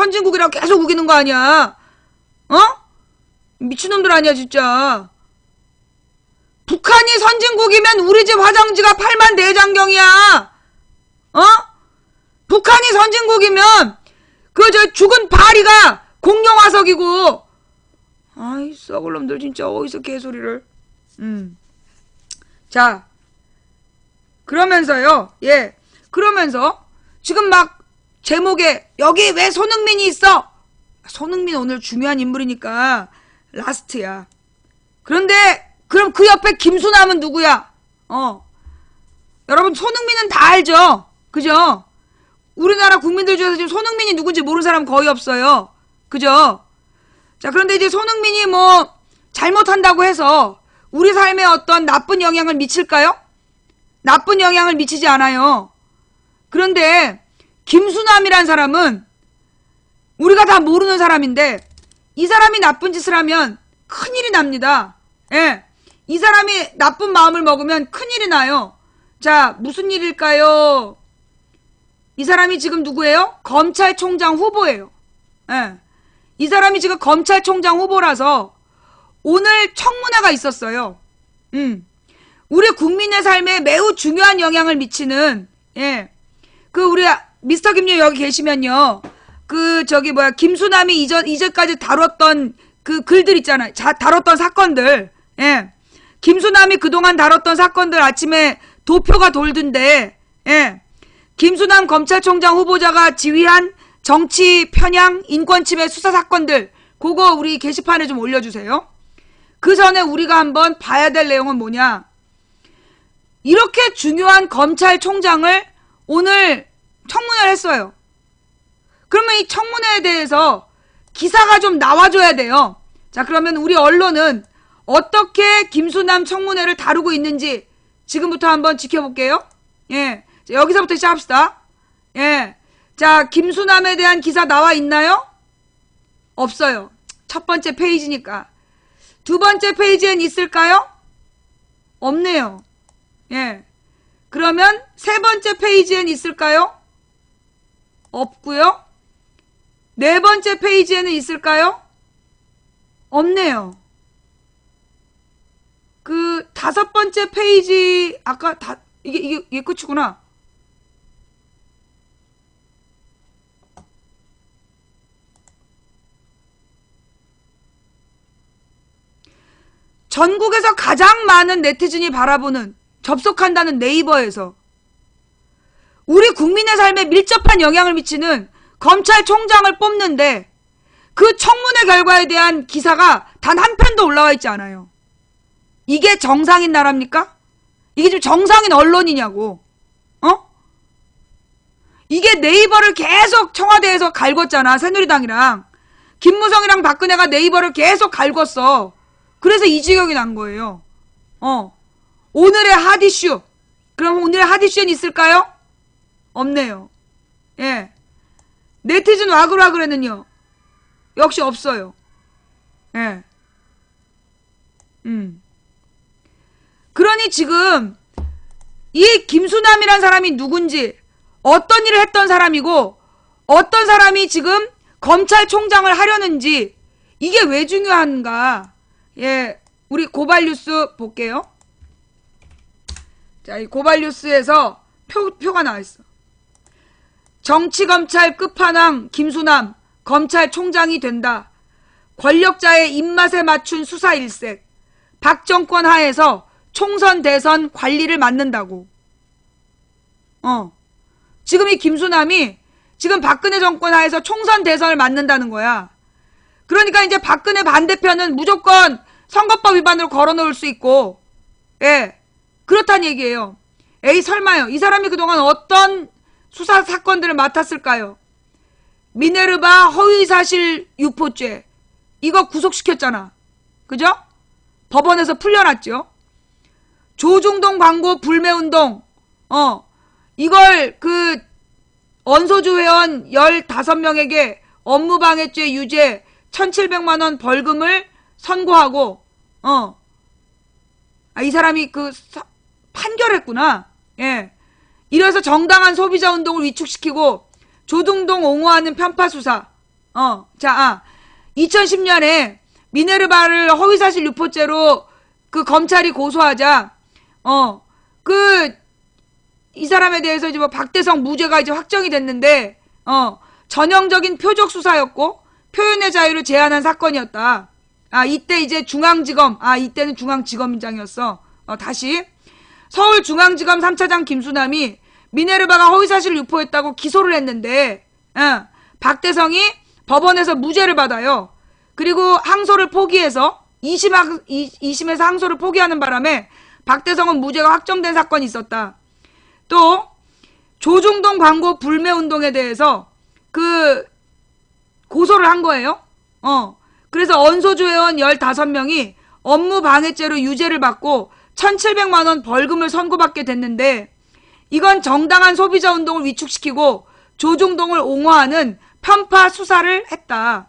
선진국이라고 계속 우기는 거 아니야? 어? 미친놈들 아니야 진짜. 북한이 선진국이면 우리 집 화장지가 8만 내장경이야. 어? 북한이 선진국이면 그 저 죽은 바리가 공룡화석이고. 아이 썩을 놈들 진짜 어디서 개소리를. 자 그러면서요. 예. 그러면서 지금 막 제목에 여기 왜 손흥민이 있어? 손흥민 오늘 중요한 인물이니까 라스트야. 그런데 그럼 그 옆에 김수남은 누구야? 여러분 손흥민은 다 알죠? 그죠? 우리나라 국민들 중에서 지금 손흥민이 누군지 모르는 사람 거의 없어요. 그죠? 자 그런데 이제 손흥민이 뭐 잘못한다고 해서 우리 삶에 어떤 나쁜 영향을 미칠까요? 나쁜 영향을 미치지 않아요. 그런데 김수남이란 사람은 우리가 다 모르는 사람인데 이 사람이 나쁜 짓을 하면 큰일이 납니다. 예. 이 사람이 나쁜 마음을 먹으면 큰일이 나요. 자, 무슨 일일까요? 이 사람이 지금 누구예요? 검찰총장 후보예요. 예. 이 사람이 지금 검찰총장 후보라서 오늘 청문회가 있었어요. 우리 국민의 삶에 매우 중요한 영향을 미치는, 예. 그 우리 미스터 김유 여기 계시면요. 그 저기 뭐야 김수남이 이전까지 다뤘던 그 글들 있잖아요. 다뤘던 사건들. 예. 김수남이 그동안 다뤘던 사건들 아침에 도표가 돌던데. 예. 김수남 검찰총장 후보자가 지휘한 정치 편향 인권침해 수사 사건들 그거 우리 게시판에 좀 올려주세요. 그 전에 우리가 한번 봐야 될 내용은 뭐냐. 이렇게 중요한 검찰총장을 오늘 청문회를 했어요. 그러면 이 청문회에 대해서 기사가 좀 나와줘야 돼요. 자 그러면 우리 언론은 어떻게 김수남 청문회를 다루고 있는지 지금부터 한번 지켜볼게요. 예, 자, 여기서부터 시작합시다. 예, 자 김수남에 대한 기사 나와 있나요? 없어요. 첫 번째 페이지니까. 두 번째 페이지엔 있을까요? 없네요. 예, 그러면 세 번째 페이지엔 있을까요? 없고요. 네 번째 페이지에는 있을까요? 없네요. 그 다섯 번째 페이지 아까 이게 끝이구나. 전국에서 가장 많은 네티즌이 바라보는 접속한다는 네이버에서 우리 국민의 삶에 밀접한 영향을 미치는 검찰총장을 뽑는데 그 청문회 결과에 대한 기사가 단 한 편도 올라와 있지 않아요. 이게 정상인 나라입니까? 이게 지금 정상인 언론이냐고. 이게 네이버를 계속 청와대에서 갈궜잖아. 새누리당이랑 김무성이랑 박근혜가 네이버를 계속 갈궜어. 그래서 이 지경이 난 거예요. 오늘의 핫이슈. 그럼 오늘의 핫이슈는 있을까요? 없네요. 예. 네티즌 와글와글에는요. 역시 없어요. 예. 그러니 지금 이 김수남이란 사람이 누군지 어떤 일을 했던 사람이고 어떤 사람이 지금 검찰총장을 하려는지 이게 왜 중요한가. 예. 우리 고발뉴스 볼게요. 자, 이 고발뉴스에서 표가 나와 있어. 정치검찰 끝판왕 김수남 검찰총장이 된다. 권력자의 입맛에 맞춘 수사 일색. 박 정권 하에서 총선 대선 관리를 맡는다고. 지금 이 김수남이 지금 박근혜 정권 하에서 총선 대선을 맡는다는 거야. 그러니까 이제 박근혜 반대편은 무조건 선거법 위반으로 걸어놓을 수 있고, 예. 그렇다는 얘기예요. 에이 설마요. 이 사람이 그동안 어떤 수사 사건들을 맡았을까요? 미네르바 허위사실 유포죄. 이거 구속시켰잖아. 그죠? 법원에서 풀려났죠. 조중동 광고 불매운동. 이걸 그 언소주 회원 15명에게 업무방해죄 유죄 1,700만원 벌금을 선고하고 이 사람이 판결했구나. 예. 이래서 정당한 소비자 운동을 위축시키고 조중동 옹호하는 편파 수사. 자, 2010년에 미네르바를 허위사실 유포죄로 그 검찰이 고소하자, 이 사람에 대해서 이제 뭐 박대성 무죄가 이제 확정이 됐는데, 전형적인 표적 수사였고, 표현의 자유를 제한한 사건이었다. 이때 이제 중앙지검, 이때는 중앙지검장이었어. 다시. 서울중앙지검 3차장 김수남이 미네르바가 허위사실을 유포했다고 기소를 했는데, 박대성이 법원에서 무죄를 받아요. 그리고 항소를 포기해서 2심에서 항소를 포기하는 바람에 박대성은 무죄가 확정된 사건이 있었다. 또 조중동 광고 불매운동에 대해서 그 고소를 한 거예요. 그래서 언소조 회원 15명이 업무방해죄로 유죄를 받고 1,700만원 벌금을 선고받게 됐는데, 이건 정당한 소비자운동을 위축시키고 조중동을 옹호하는 편파 수사를 했다.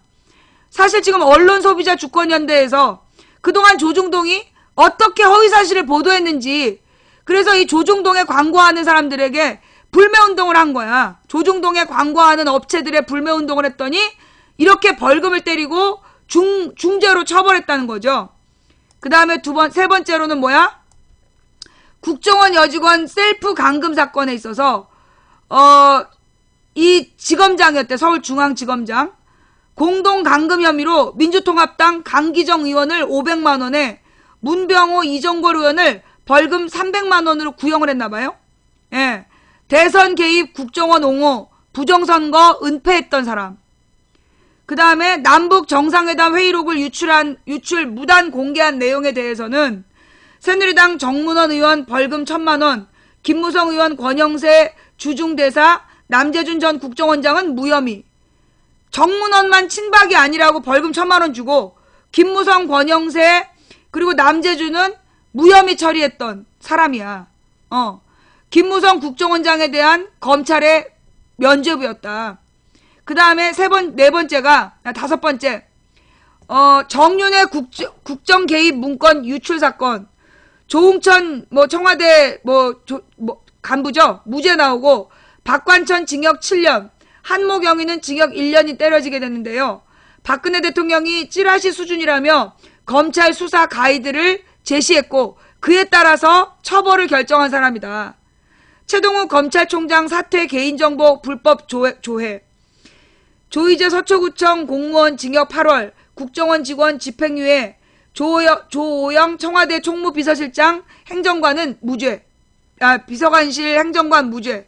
사실 지금 언론소비자 주권연대에서 그동안 조중동이 어떻게 허위사실을 보도했는지, 그래서 이 조중동에 광고하는 사람들에게 불매운동을 한 거야. 조중동에 광고하는 업체들의 불매운동을 했더니 이렇게 벌금을 때리고 중죄로 처벌했다는 거죠. 그 다음에 세 번째로는 뭐야? 국정원 여직원 셀프 감금 사건에 있어서 이 지검장이었대. 서울중앙지검장. 공동 감금 혐의로 민주통합당 강기정 의원을 500만원에 문병호 이정걸 의원을 벌금 300만원으로 구형을 했나봐요. 예. 대선 개입 국정원 옹호 부정선거 은폐했던 사람. 그 다음에 남북 정상회담 회의록을 유출 무단 공개한 내용에 대해서는 새누리당 정문원 의원 벌금 1,000만원, 김무성 의원 권영세 주중대사, 남재준 전 국정원장은 무혐의. 정문원만 친박이 아니라고 벌금 1,000만원 주고 김무성, 권영세 그리고 남재준은 무혐의 처리했던 사람이야. 김무성 국정원장에 대한 검찰의 면죄부였다. 그 다음에 다섯 번째, 정윤회 국정 개입 문건 유출 사건. 조웅천 청와대 간부죠. 무죄 나오고 박관천 징역 7년, 한모경위는 징역 1년이 때려지게 됐는데요. 박근혜 대통령이 찌라시 수준이라며 검찰 수사 가이드를 제시했고 그에 따라서 처벌을 결정한 사람이다. 최동욱 검찰총장 사퇴 개인정보 불법 조회. 조희재 서초구청 공무원 징역 8월, 국정원 직원 집행유예, 조오영 청와대 총무비서실장 행정관은 무죄. 비서관실 행정관 무죄.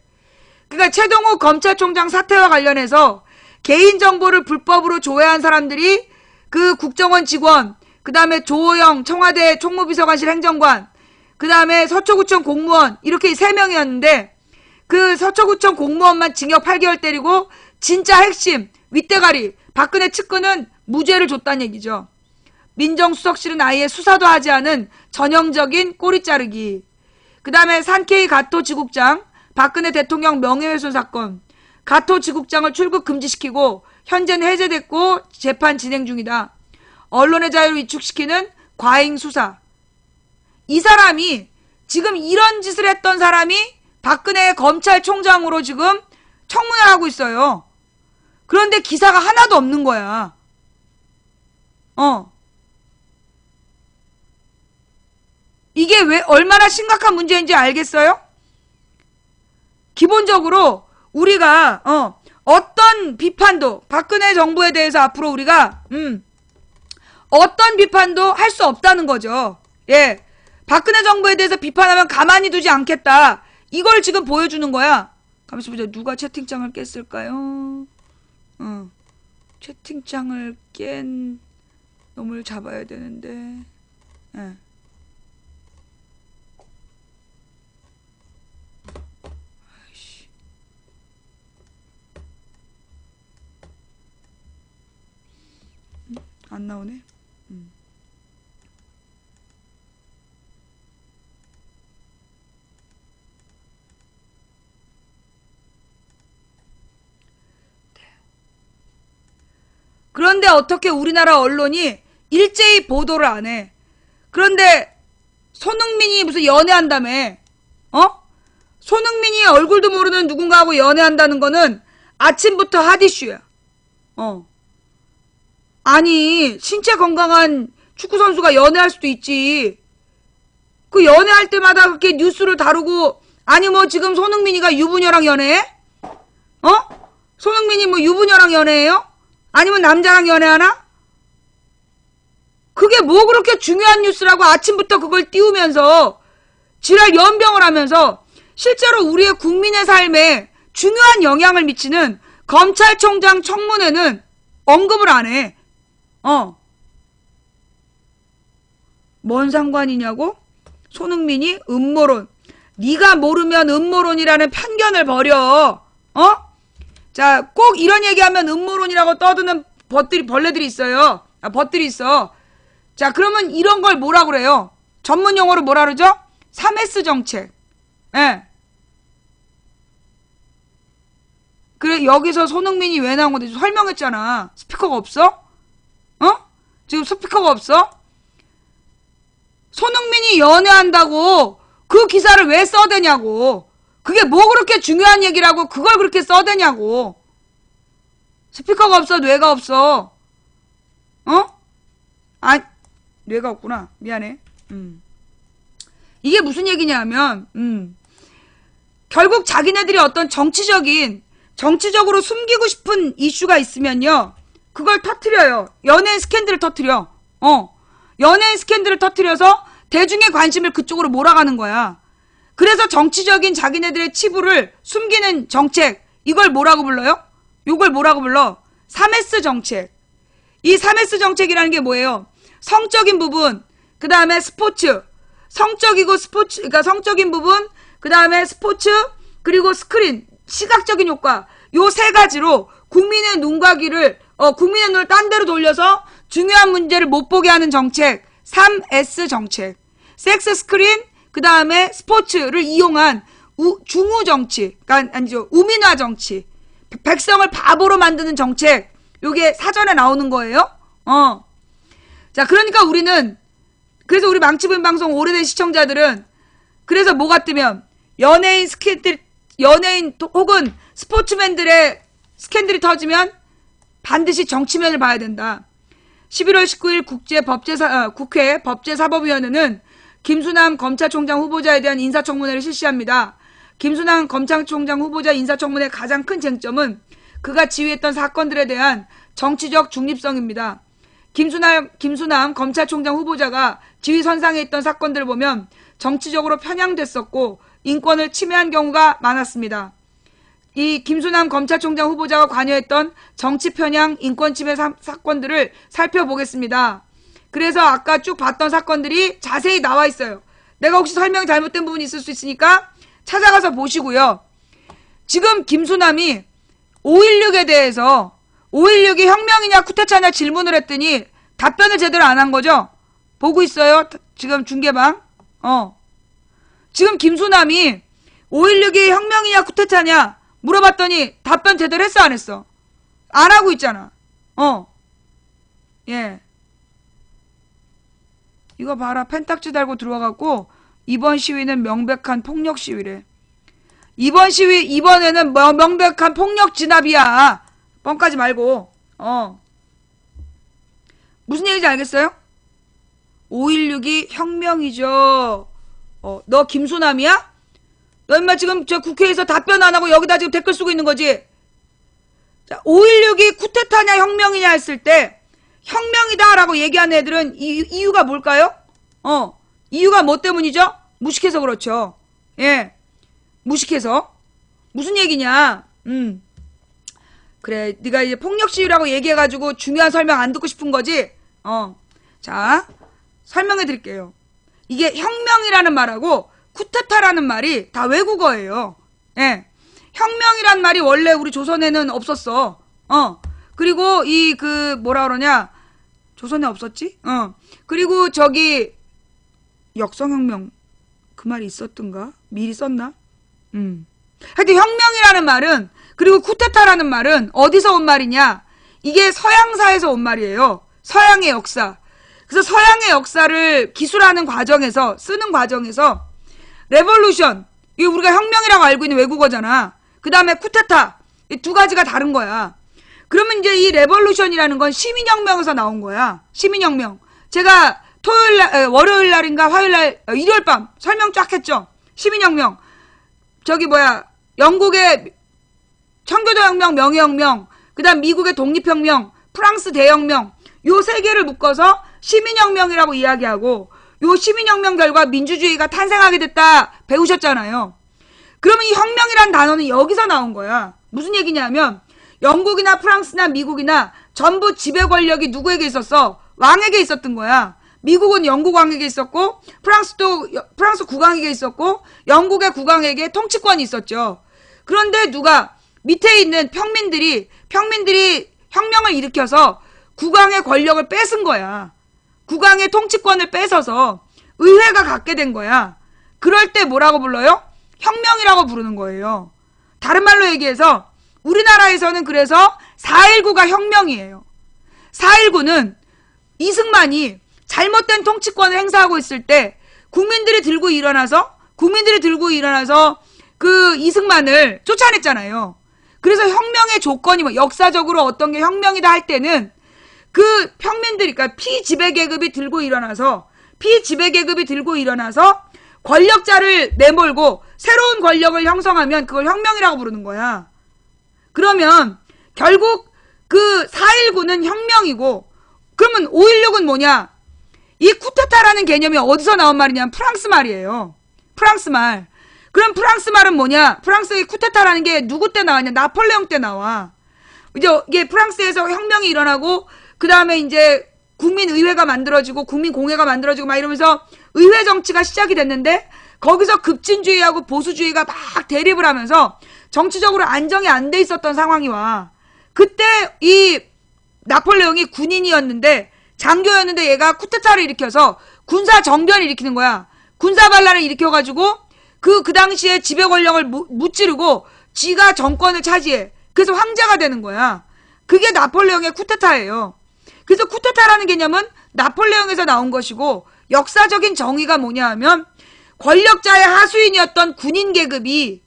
그러니까 최동욱 검찰총장 사퇴와 관련해서 개인정보를 불법으로 조회한 사람들이 그 국정원 직원, 그 다음에 조오영 청와대 총무비서관실 행정관, 그 다음에 서초구청 공무원, 이렇게 3명이었는데 그 서초구청 공무원만 징역 8개월 때리고 진짜 핵심 윗대가리 박근혜 측근은 무죄를 줬다는 얘기죠. 민정수석실은 아예 수사도 하지 않은 전형적인 꼬리 자르기. 그 다음에 산케이 가토 지국장 박근혜 대통령 명예훼손 사건. 가토 지국장을 출국 금지시키고 현재는 해제됐고 재판 진행 중이다. 언론의 자유를 위축시키는 과잉 수사. 이 사람이 지금 이런 짓을 했던 사람이 박근혜 검찰총장으로 지금 청문회를 하고 있어요. 그런데 기사가 하나도 없는 거야. 이게 왜 얼마나 심각한 문제인지 알겠어요? 기본적으로 우리가 어떤 비판도 박근혜 정부에 대해서 앞으로 우리가 어떤 비판도 할 수 없다는 거죠. 예. 박근혜 정부에 대해서 비판하면 가만히 두지 않겠다. 이걸 지금 보여주는 거야. 가만있어 보자. 누가 채팅창을 깼을까요? 채팅창을 깬 놈을 잡아야 되는데. 예. 아이씨. 안 나오네. 그런데 어떻게 우리나라 언론이 일제히 보도를 안 해? 그런데 손흥민이 무슨 연애한다며? 손흥민이 얼굴도 모르는 누군가하고 연애한다는 거는 아침부터 핫이슈야. 아니, 신체 건강한 축구선수가 연애할 수도 있지. 그 연애할 때마다 그렇게 뉴스를 다루고, 아니 뭐 지금 손흥민이가 유부녀랑 연애해? 어? 손흥민이 뭐 유부녀랑 연애해요? 아니면 남자랑 연애하나? 그게 뭐 그렇게 중요한 뉴스라고 아침부터 그걸 띄우면서 지랄 연병을 하면서 실제로 우리의 국민의 삶에 중요한 영향을 미치는 검찰총장 청문회는 언급을 안 해. 뭔 상관이냐고? 손흥민이 음모론. 네가 모르면 음모론이라는 편견을 버려. 자, 꼭 이런 얘기하면 음모론이라고 떠드는 벌레들이 있어요. 벗들이 있어. 자, 그러면 이런 걸 뭐라 그래요? 전문 용어로 뭐라 그러죠? 3S 정책. 예. 그래, 여기서 손흥민이 왜 나온 건데 설명했잖아. 스피커가 없어? 지금 스피커가 없어? 손흥민이 연애한다고 그 기사를 왜 써대냐고. 그게 뭐 그렇게 중요한 얘기라고 그걸 그렇게 써대냐고. 스피커가 없어, 뇌가 없어. 뇌가 없구나. 미안해. 이게 무슨 얘기냐면, 결국 자기네들이 어떤 정치적으로 숨기고 싶은 이슈가 있으면요, 그걸 터트려요. 연예인 스캔들을 터트려. 연예인 스캔들을 터트려서 대중의 관심을 그쪽으로 몰아가는 거야. 그래서 정치적인 자기네들의 치부를 숨기는 정책, 이걸 뭐라고 불러요? 이걸 뭐라고 불러? 3S 정책. 이 3S 정책이라는 게 뭐예요? 성적인 부분, 그 다음에 스포츠, 그러니까 성적인 부분, 그 다음에 스포츠, 그리고 스크린, 시각적인 효과, 요 세 가지로 국민의 눈과 귀를, 국민의 눈을 딴 데로 돌려서 중요한 문제를 못 보게 하는 정책, 3S 정책. 섹스 스크린, 그 다음에 스포츠를 이용한 중우 정치, 그러니까 아니죠, 우민화 정치, 백성을 바보로 만드는 정책, 요게 사전에 나오는 거예요. 자, 그러니까 그래서 우리 망치부인 방송 오래된 시청자들은, 그래서 뭐가 뜨면, 연예인 혹은 스포츠맨들의 스캔들이 터지면 반드시 정치면을 봐야 된다. 11월 19일 국회 법제사법위원회는 김수남 검찰총장 후보자에 대한 인사청문회를 실시합니다. 김수남 검찰총장 후보자 인사청문회의 가장 큰 쟁점은 그가 지휘했던 사건들에 대한 정치적 중립성입니다. 김수남 검찰총장 후보자가 지휘선상에 있던 사건들을 보면 정치적으로 편향됐었고 인권을 침해한 경우가 많았습니다. 이 김수남 검찰총장 후보자가 관여했던 정치 편향, 인권 침해 사건들을 살펴보겠습니다. 그래서 아까 쭉 봤던 사건들이 자세히 나와 있어요. 내가 혹시 설명이 잘못된 부분이 있을 수 있으니까 찾아가서 보시고요. 지금 김수남이 5.16에 대해서 5.16이 혁명이냐 쿠데타냐 질문을 했더니 답변을 제대로 안 한 거죠? 보고 있어요? 지금 중계방. 지금 김수남이 5.16이 혁명이냐 쿠데타냐 물어봤더니 답변 제대로 했어 안 했어? 안 하고 있잖아. 예. 이거 봐라. 펜딱지 달고 들어와갖고 이번 시위는 명백한 폭력 시위래. 이번에는 명백한 폭력 진압이야. 뻥까지 말고. 무슨 얘기인지 알겠어요? 5.16이 혁명이죠. 너 김수남이야? 너 인마 지금 저 국회에서 답변 안 하고 여기다 지금 댓글 쓰고 있는 거지? 자, 5.16이 쿠데타냐 혁명이냐 했을 때 혁명이다라고 얘기하는 애들은 이유가 뭘까요? 이유가 뭐 때문이죠? 무식해서 그렇죠. 예. 무식해서. 무슨 얘기냐? 그래, 네가 이제 폭력 시위라고 얘기해가지고 중요한 설명 안 듣고 싶은 거지? 자, 설명해 드릴게요. 이게 혁명이라는 말하고 쿠데타라는 말이 다 외국어예요. 예. 혁명이란 말이 원래 우리 조선에는 없었어. 그리고 뭐라 그러냐? 조선에 없었지? 그리고 저기 역성혁명 그 말이 있었던가? 미리 썼나? 하여튼 혁명이라는 말은, 그리고 쿠데타라는 말은 어디서 온 말이냐? 이게 서양사에서 온 말이에요. 서양의 역사. 그래서 서양의 역사를 기술하는 과정에서, 쓰는 과정에서 레볼루션, 이게 우리가 혁명이라고 알고 있는 외국어잖아. 그 다음에 쿠데타, 이 두 가지가 다른 거야. 그러면 이제 이 레볼루션이라는 건 시민혁명에서 나온 거야. 시민혁명. 제가 월요일 날인가 화요일 날, 일요일 밤 설명 쫙 했죠. 시민혁명. 영국의 청교도혁명, 명예혁명, 그 다음 미국의 독립혁명, 프랑스 대혁명, 요 세 개를 묶어서 시민혁명이라고 이야기하고, 요 시민혁명 결과 민주주의가 탄생하게 됐다 배우셨잖아요. 그러면 이 혁명이란 단어는 여기서 나온 거야. 무슨 얘기냐면 영국이나 프랑스나 미국이나 전부 지배 권력이 누구에게 있었어? 왕에게 있었던 거야. 미국은 영국 왕에게 있었고, 프랑스도 프랑스 국왕에게 있었고, 영국의 국왕에게 통치권이 있었죠. 그런데 밑에 있는 평민들이 혁명을 일으켜서 국왕의 권력을 뺏은 거야. 국왕의 통치권을 뺏어서 의회가 갖게 된 거야. 그럴 때 뭐라고 불러요? 혁명이라고 부르는 거예요. 다른 말로 얘기해서 우리나라에서는 그래서 4.19가 혁명이에요. 4.19는 이승만이 잘못된 통치권을 행사하고 있을 때 국민들이 들고 일어나서 그 이승만을 쫓아냈잖아요. 그래서 혁명의 조건이 역사적으로 어떤 게 혁명이다 할 때는 그 평민들이, 그러니까 피지배계급이 들고 일어나서 권력자를 내몰고 새로운 권력을 형성하면 그걸 혁명이라고 부르는 거야. 그러면 결국 그 4.19는 혁명이고, 그러면 5.16은 뭐냐? 이 쿠데타라는 개념이 어디서 나온 말이냐면 프랑스 말이에요. 프랑스 말. 그럼 프랑스 말은 뭐냐? 프랑스의 쿠데타라는 게 누구 때 나왔냐? 나폴레옹 때 나와. 이제 이게 프랑스에서 혁명이 일어나고, 그 다음에 이제 국민의회가 만들어지고, 국민공회가 만들어지고 막 이러면서 의회 정치가 시작이 됐는데, 거기서 급진주의하고 보수주의가 막 대립을 하면서 정치적으로 안정이 안 돼 있었던 상황이 와. 그때 이 나폴레옹이 군인이었는데, 장교였는데 얘가 쿠데타를 일으켜서 군사 정변을 일으키는 거야. 군사 반란을 일으켜가지고 그 당시에 지배 권력을 무찌르고 지가 정권을 차지해. 그래서 황제가 되는 거야. 그게 나폴레옹의 쿠데타예요. 그래서 쿠데타라는 개념은 나폴레옹에서 나온 것이고, 역사적인 정의가 뭐냐 하면 권력자의 하수인이었던 군인 계급이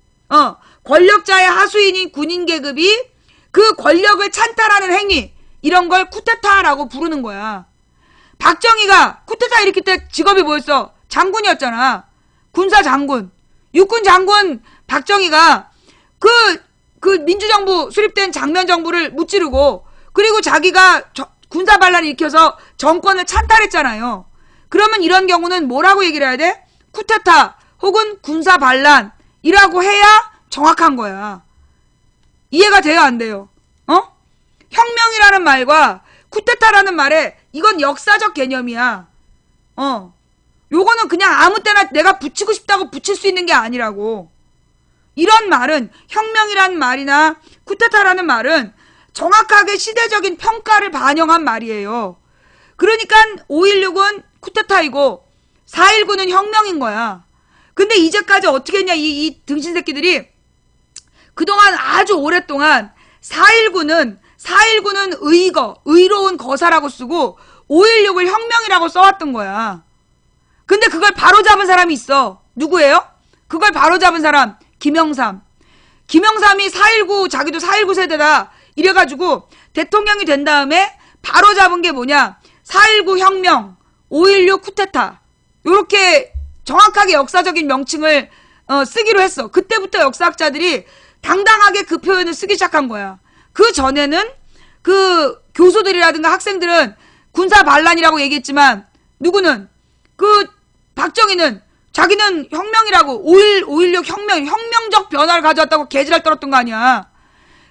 그 권력을 찬탈하는 행위, 이런 걸 쿠데타라고 부르는 거야. 박정희가 쿠데타 일으킬 때 직업이 뭐였어? 장군이었잖아. 군사 장군. 육군 장군 박정희가 그 민주정부 수립된 장면 정부를 무찌르고, 그리고 자기가 군사 반란을 일으켜서 정권을 찬탈했잖아요. 그러면 이런 경우는 뭐라고 얘기를 해야 돼? 쿠데타 혹은 군사 반란이라고 해야 정확한 거야. 이해가 돼요, 안 돼요? 혁명이라는 말과 쿠데타라는 말에 이건 역사적 개념이야. 요거는 그냥 아무 때나 내가 붙이고 싶다고 붙일 수 있는 게 아니라고. 이런 말은, 혁명이라는 말이나 쿠데타라는 말은 정확하게 시대적인 평가를 반영한 말이에요. 그러니까 5.16은 쿠데타이고 4.19는 혁명인 거야. 근데 이제까지 어떻게 했냐, 이 등신 새끼들이 그동안 아주 오랫동안 4.19는 의로운 거사라고 쓰고 5.16을 혁명이라고 써왔던 거야. 근데 그걸 바로잡은 사람이 있어. 누구예요? 그걸 바로잡은 사람, 김영삼. 김영삼이 4.19, 자기도 4.19 세대다 이래가지고 대통령이 된 다음에 바로잡은 게 뭐냐? 4.19 혁명, 5.16 쿠데타. 요렇게 정확하게 역사적인 명칭을 쓰기로 했어. 그때부터 역사학자들이 당당하게 그 표현을 쓰기 시작한 거야. 그 전에는 그 교수들이라든가 학생들은 군사 반란이라고 얘기했지만, 누구는 박정희는 자기는 혁명이라고, 5.16 혁명적 변화를 가져왔다고 개지랄 떨었던 거 아니야.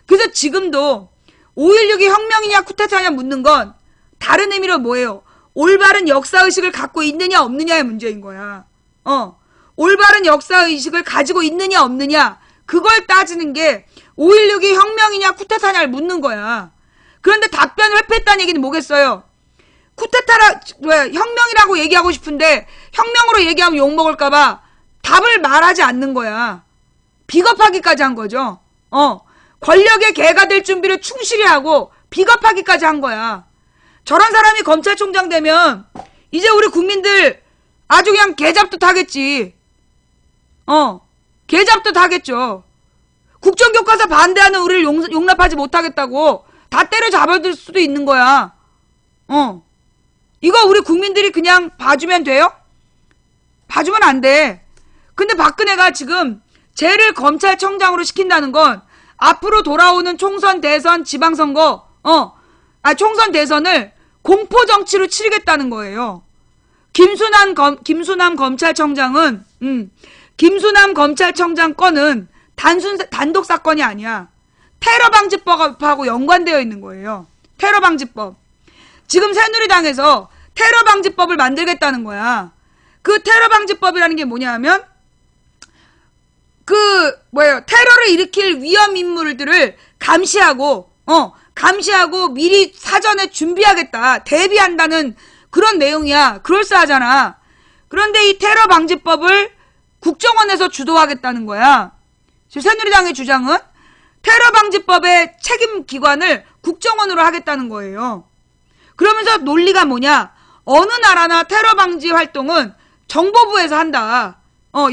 그래서 지금도 5.16이 혁명이냐 쿠데타냐 묻는 건 다른 의미로 뭐예요? 올바른 역사의식을 갖고 있느냐 없느냐의 문제인 거야. 올바른 역사의식을 가지고 있느냐 없느냐, 그걸 따지는 게 5.16이 혁명이냐 쿠데타냐를 묻는 거야. 그런데 답변을 회피했다는 얘기는 뭐겠어요? 혁명이라고 얘기하고 싶은데 혁명으로 얘기하면 욕먹을까봐 답을 말하지 않는 거야. 비겁하기까지 한 거죠. 권력의 개가 될 준비를 충실히 하고 비겁하기까지 한 거야. 저런 사람이 검찰총장 되면 이제 우리 국민들 아주 그냥 개잡듯 하겠지. 개잡듯 하겠죠. 국정교과서 반대하는 우리를 용납하지 못하겠다고 다 때려잡아둘 수도 있는 거야. 이거 우리 국민들이 그냥 봐주면 돼요? 봐주면 안 돼. 근데 박근혜가 지금 쟤를 검찰청장으로 시킨다는 건 앞으로 돌아오는 총선, 대선, 지방선거, 총선, 대선을 공포정치로 치르겠다는 거예요. 김수남 검찰청장은, 김수남 검찰청장 건은 단독 사건이 아니야. 테러방지법하고 연관되어 있는 거예요. 테러방지법. 지금 새누리당에서 테러방지법을 만들겠다는 거야. 그 테러방지법이라는 게 뭐냐 하면, 테러를 일으킬 위험 인물들을 감시하고 미리 사전에 준비하겠다, 대비한다는 그런 내용이야. 그럴싸하잖아. 그런데 이 테러방지법을 국정원에서 주도하겠다는 거야. 새누리당의 주장은 테러방지법의 책임기관을 국정원으로 하겠다는 거예요. 그러면서 논리가 뭐냐? 어느 나라나 테러방지 활동은 정보부에서 한다.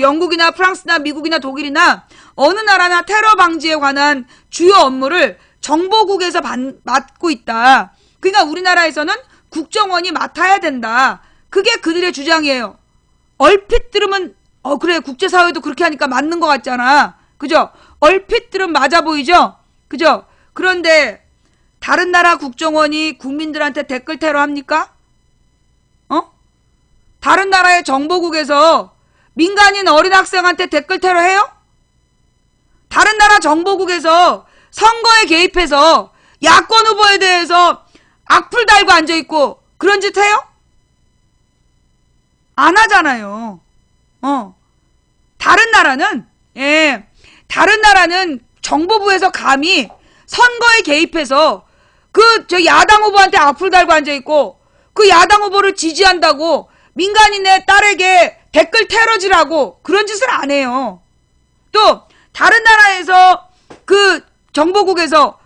영국이나 프랑스나 미국이나 독일이나 어느 나라나 테러 방지에 관한 주요 업무를 정보국에서 맡고 있다. 그러니까 우리나라에서는 국정원이 맡아야 된다. 그게 그들의 주장이에요. 얼핏 들으면 그래, 국제사회도 그렇게 하니까 맞는 것 같잖아. 그죠? 얼핏 들으면 맞아 보이죠? 그죠? 그런데 다른 나라 국정원이 국민들한테 댓글 테러 합니까? 다른 나라의 정보국에서 민간인 어린 학생한테 댓글 테러 해요? 다른 나라 정보국에서 선거에 개입해서 야권 후보에 대해서 악플 달고 앉아있고 그런 짓 해요? 안 하잖아요. 다른 나라는 정보부에서 감히 선거에 개입해서 야당 후보한테 악플 달고 앉아있고 그 야당 후보를 지지한다고 민간인의 딸에게 댓글 테러질하고 그런 짓을 안 해요. 또 다른 나라에서 그 정보국에서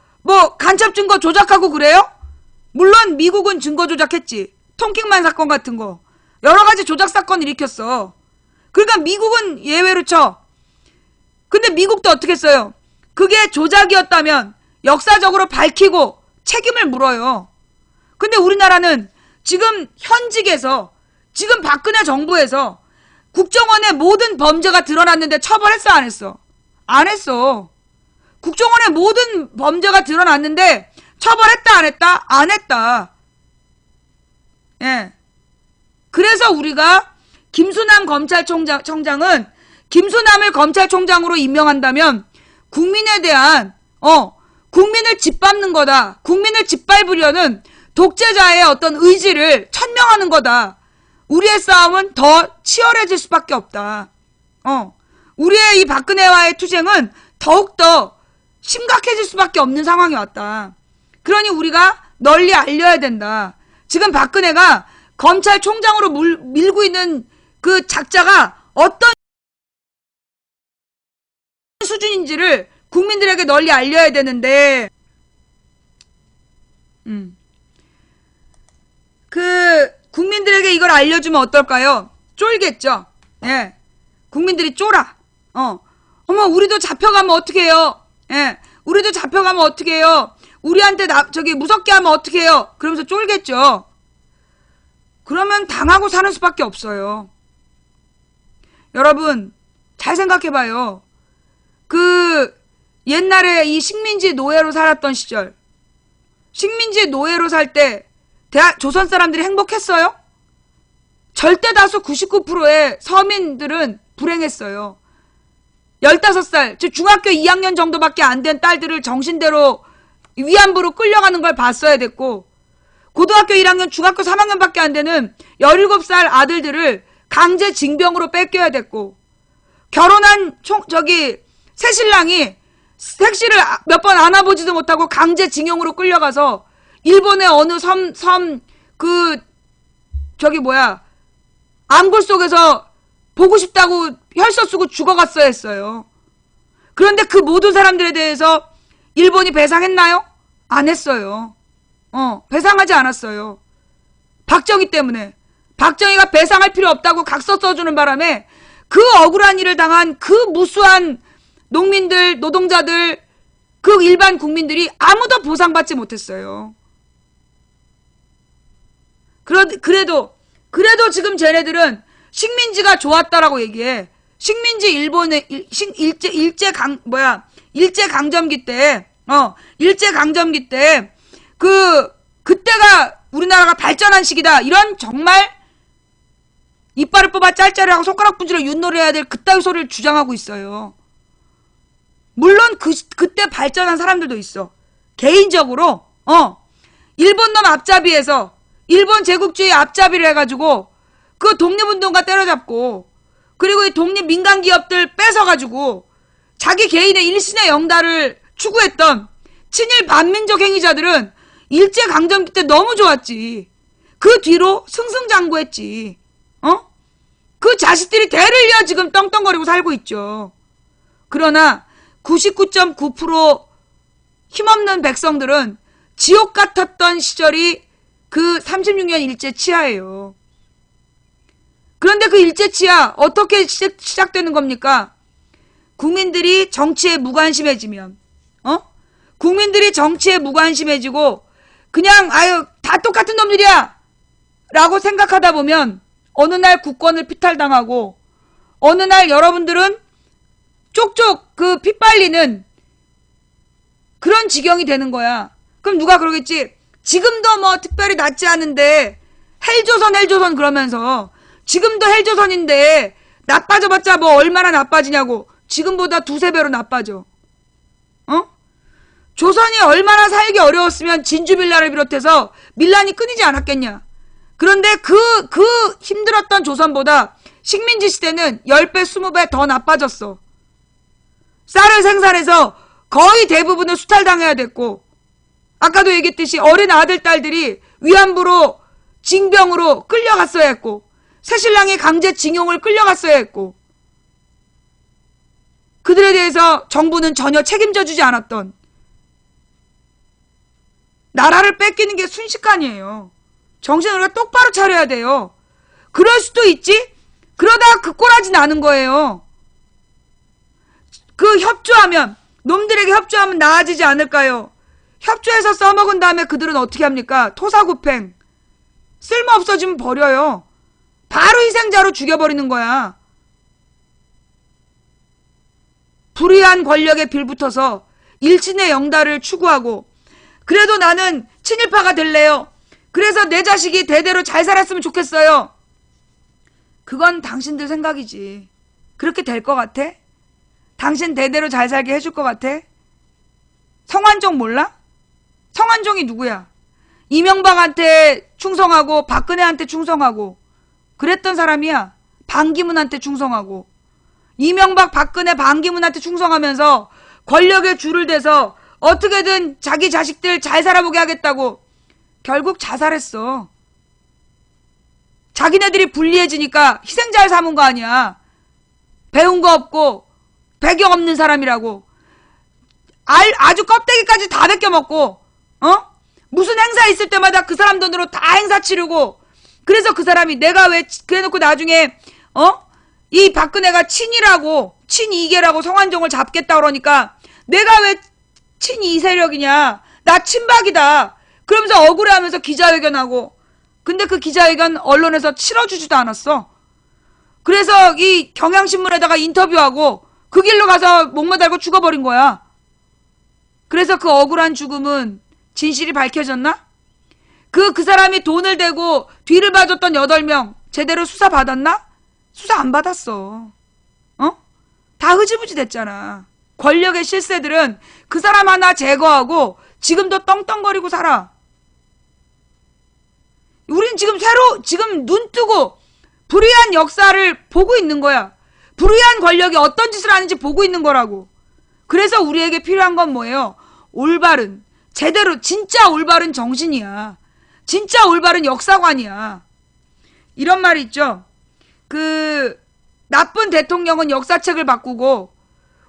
간첩 증거 조작하고 그래요? 물론 미국은 증거 조작했지. 통킹만 사건 같은 거 여러 가지 조작 사건 일으켰어. 그러니까 미국은 예외로 쳐. 근데 미국도 어떻게 했어요? 그게 조작이었다면 역사적으로 밝히고 책임을 물어요. 근데 우리나라는 지금 현직에서, 지금 박근혜 정부에서 국정원의 모든 범죄가 드러났는데 처벌했어, 안 했어? 안 했어. 국정원의 모든 범죄가 드러났는데 처벌했다, 안 했다? 안 했다. 예. 그래서 우리가 김수남 검찰청장은 김수남을 검찰총장으로 임명한다면 국민에 대한 국민을 짓밟는 거다. 국민을 짓밟으려는 독재자의 어떤 의지를 천명하는 거다. 우리의 싸움은 더 치열해질 수밖에 없다. 우리의 이 박근혜와의 투쟁은 더욱더 심각해질 수밖에 없는 상황이 왔다. 그러니 우리가 널리 알려야 된다. 지금 박근혜가 검찰총장으로 밀고 있는 그 작자가 어떤 수준인지를 국민들에게 널리 알려야 되는데, 국민들에게 이걸 알려주면 어떨까요? 쫄겠죠? 예. 국민들이 쫄아. 어머, 우리도 잡혀가면 어떡해요? 예. 우리도 잡혀가면 어떡해요? 우리한테 무섭게 하면 어떡해요? 그러면서 쫄겠죠? 그러면 당하고 사는 수밖에 없어요. 여러분, 잘 생각해봐요. 옛날에 이 식민지 노예로 살았던 시절, 식민지 노예로 살 때 조선 사람들이 행복했어요? 절대 다수 99%의 서민들은 불행했어요. 15살, 즉 중학교 2학년 정도밖에 안 된 딸들을 정신대로 위안부로 끌려가는 걸 봤어야 됐고, 고등학교 1학년, 중학교 3학년밖에 안 되는 17살 아들들을 강제 징병으로 뺏겨야 됐고, 결혼한 새신랑이 택시를 몇 번 안아보지도 못하고 강제 징용으로 끌려가서 일본의 어느 앙골 속에서 보고 싶다고 혈서 쓰고 죽어갔어야 했어요. 그런데 그 모든 사람들에 대해서 일본이 배상했나요? 안 했어요. 배상하지 않았어요. 박정희 때문에. 박정희가 배상할 필요 없다고 각서 써주는 바람에 그 억울한 일을 당한 그 무수한 농민들, 노동자들, 그 일반 국민들이 아무도 보상받지 못했어요. 그래도 지금 쟤네들은 식민지가 좋았다라고 얘기해. 식민지 일본의 일제강점기 때 그때가 우리나라가 발전한 시기다. 이런 정말 이빨을 뽑아 짤짤하고 손가락 분질러 윷놀이해야 될 그따위 소리를 주장하고 있어요. 물론 그때 발전한 사람들도 있어. 개인적으로 일본 놈 앞잡이에서 일본 제국주의 앞잡이를 해가지고 그 독립운동가 때려잡고 그리고 이 독립 민간 기업들 뺏어가지고 자기 개인의 일신의 영달을 추구했던 친일 반민족 행위자들은 일제강점기 때 너무 좋았지. 그 뒤로 승승장구했지. 그 자식들이 대를 이어 지금 떵떵거리고 살고 있죠. 그러나 99.9% 힘없는 백성들은 지옥 같았던 시절이 그 36년 일제 치하예요. 그런데 그 일제 치하 어떻게 시작되는 겁니까? 국민들이 정치에 무관심해지면, 국민들이 정치에 무관심해지고 그냥 아유 다 똑같은 놈들이야 라고 생각하다 보면 어느 날 국권을 피탈당하고 어느 날 여러분들은 쪽쪽 그 핏발리는 그런 지경이 되는 거야. 그럼 누가 그러겠지? 지금도 뭐 특별히 낫지 않은데 헬조선 그러면서 지금도 헬조선인데 나빠져봤자 뭐 얼마나 나빠지냐고. 지금보다 두세 배로 나빠져. 조선이 얼마나 살기 어려웠으면 진주빌라를 비롯해서 밀란이 끊이지 않았겠냐. 그런데 그 힘들었던 조선보다 식민지 시대는 10배, 20배 더 나빠졌어. 쌀을 생산해서 거의 대부분을 수탈당해야 됐고, 아까도 얘기했듯이 어린 아들, 딸들이 위안부로 징병으로 끌려갔어야 했고, 새신랑이 강제 징용을 끌려갔어야 했고, 그들에 대해서 정부는 전혀 책임져주지 않았던, 나라를 뺏기는 게 순식간이에요. 정신을 우리가 똑바로 차려야 돼요. 그럴 수도 있지? 그러다가 그 꼴하지 나는 거예요. 그 협조하면, 놈들에게 협조하면 나아지지 않을까요? 협조해서 써먹은 다음에 그들은 어떻게 합니까? 토사구팽. 쓸모없어지면 버려요. 바로 희생자로 죽여버리는 거야. 불의한 권력에 빌붙어서 일신의 영달을 추구하고 그래도 나는 친일파가 될래요. 그래서 내 자식이 대대로 잘 살았으면 좋겠어요. 그건 당신들 생각이지. 그렇게 될 것 같아? 당신 대대로 잘 살게 해줄 것 같아? 성완종 몰라? 성완종이 누구야? 이명박한테 충성하고 박근혜한테 충성하고 그랬던 사람이야. 반기문한테 충성하고 이명박, 박근혜, 반기문한테 충성하면서 권력에 줄을 대서 어떻게든 자기 자식들 잘 살아보게 하겠다고 결국 자살했어. 자기네들이 불리해지니까 희생자를 삼은 거 아니야. 배운 거 없고 배경 없는 사람이라고. 아주 껍데기까지 다 벗겨먹고 무슨 행사 있을 때마다 그 사람 돈으로 다 행사 치르고 그래서 그 사람이 내가 왜 그래놓고 나중에 이 박근혜가 친이계라고 성완종을 잡겠다 그러니까 내가 왜 친이 세력이냐. 나 친박이다. 그러면서 억울해하면서 기자회견하고 근데 그 기자회견 언론에서 치러주지도 않았어. 그래서 이 경향신문에다가 인터뷰하고 그 길로 가서 목매달고 죽어버린 거야. 그래서 그 억울한 죽음은 진실이 밝혀졌나? 그 사람이 돈을 대고 뒤를 봐줬던 8명 제대로 수사 받았나? 수사 안 받았어. 다 흐지부지 됐잖아. 권력의 실세들은 그 사람 하나 제거하고 지금도 떵떵거리고 살아. 우린 지금 눈 뜨고 불의한 역사를 보고 있는 거야. 불의한 권력이 어떤 짓을 하는지 보고 있는 거라고. 그래서 우리에게 필요한 건 뭐예요? 올바른, 제대로 진짜 올바른 정신이야. 진짜 올바른 역사관이야. 이런 말이 있죠. 나쁜 대통령은 역사책을 바꾸고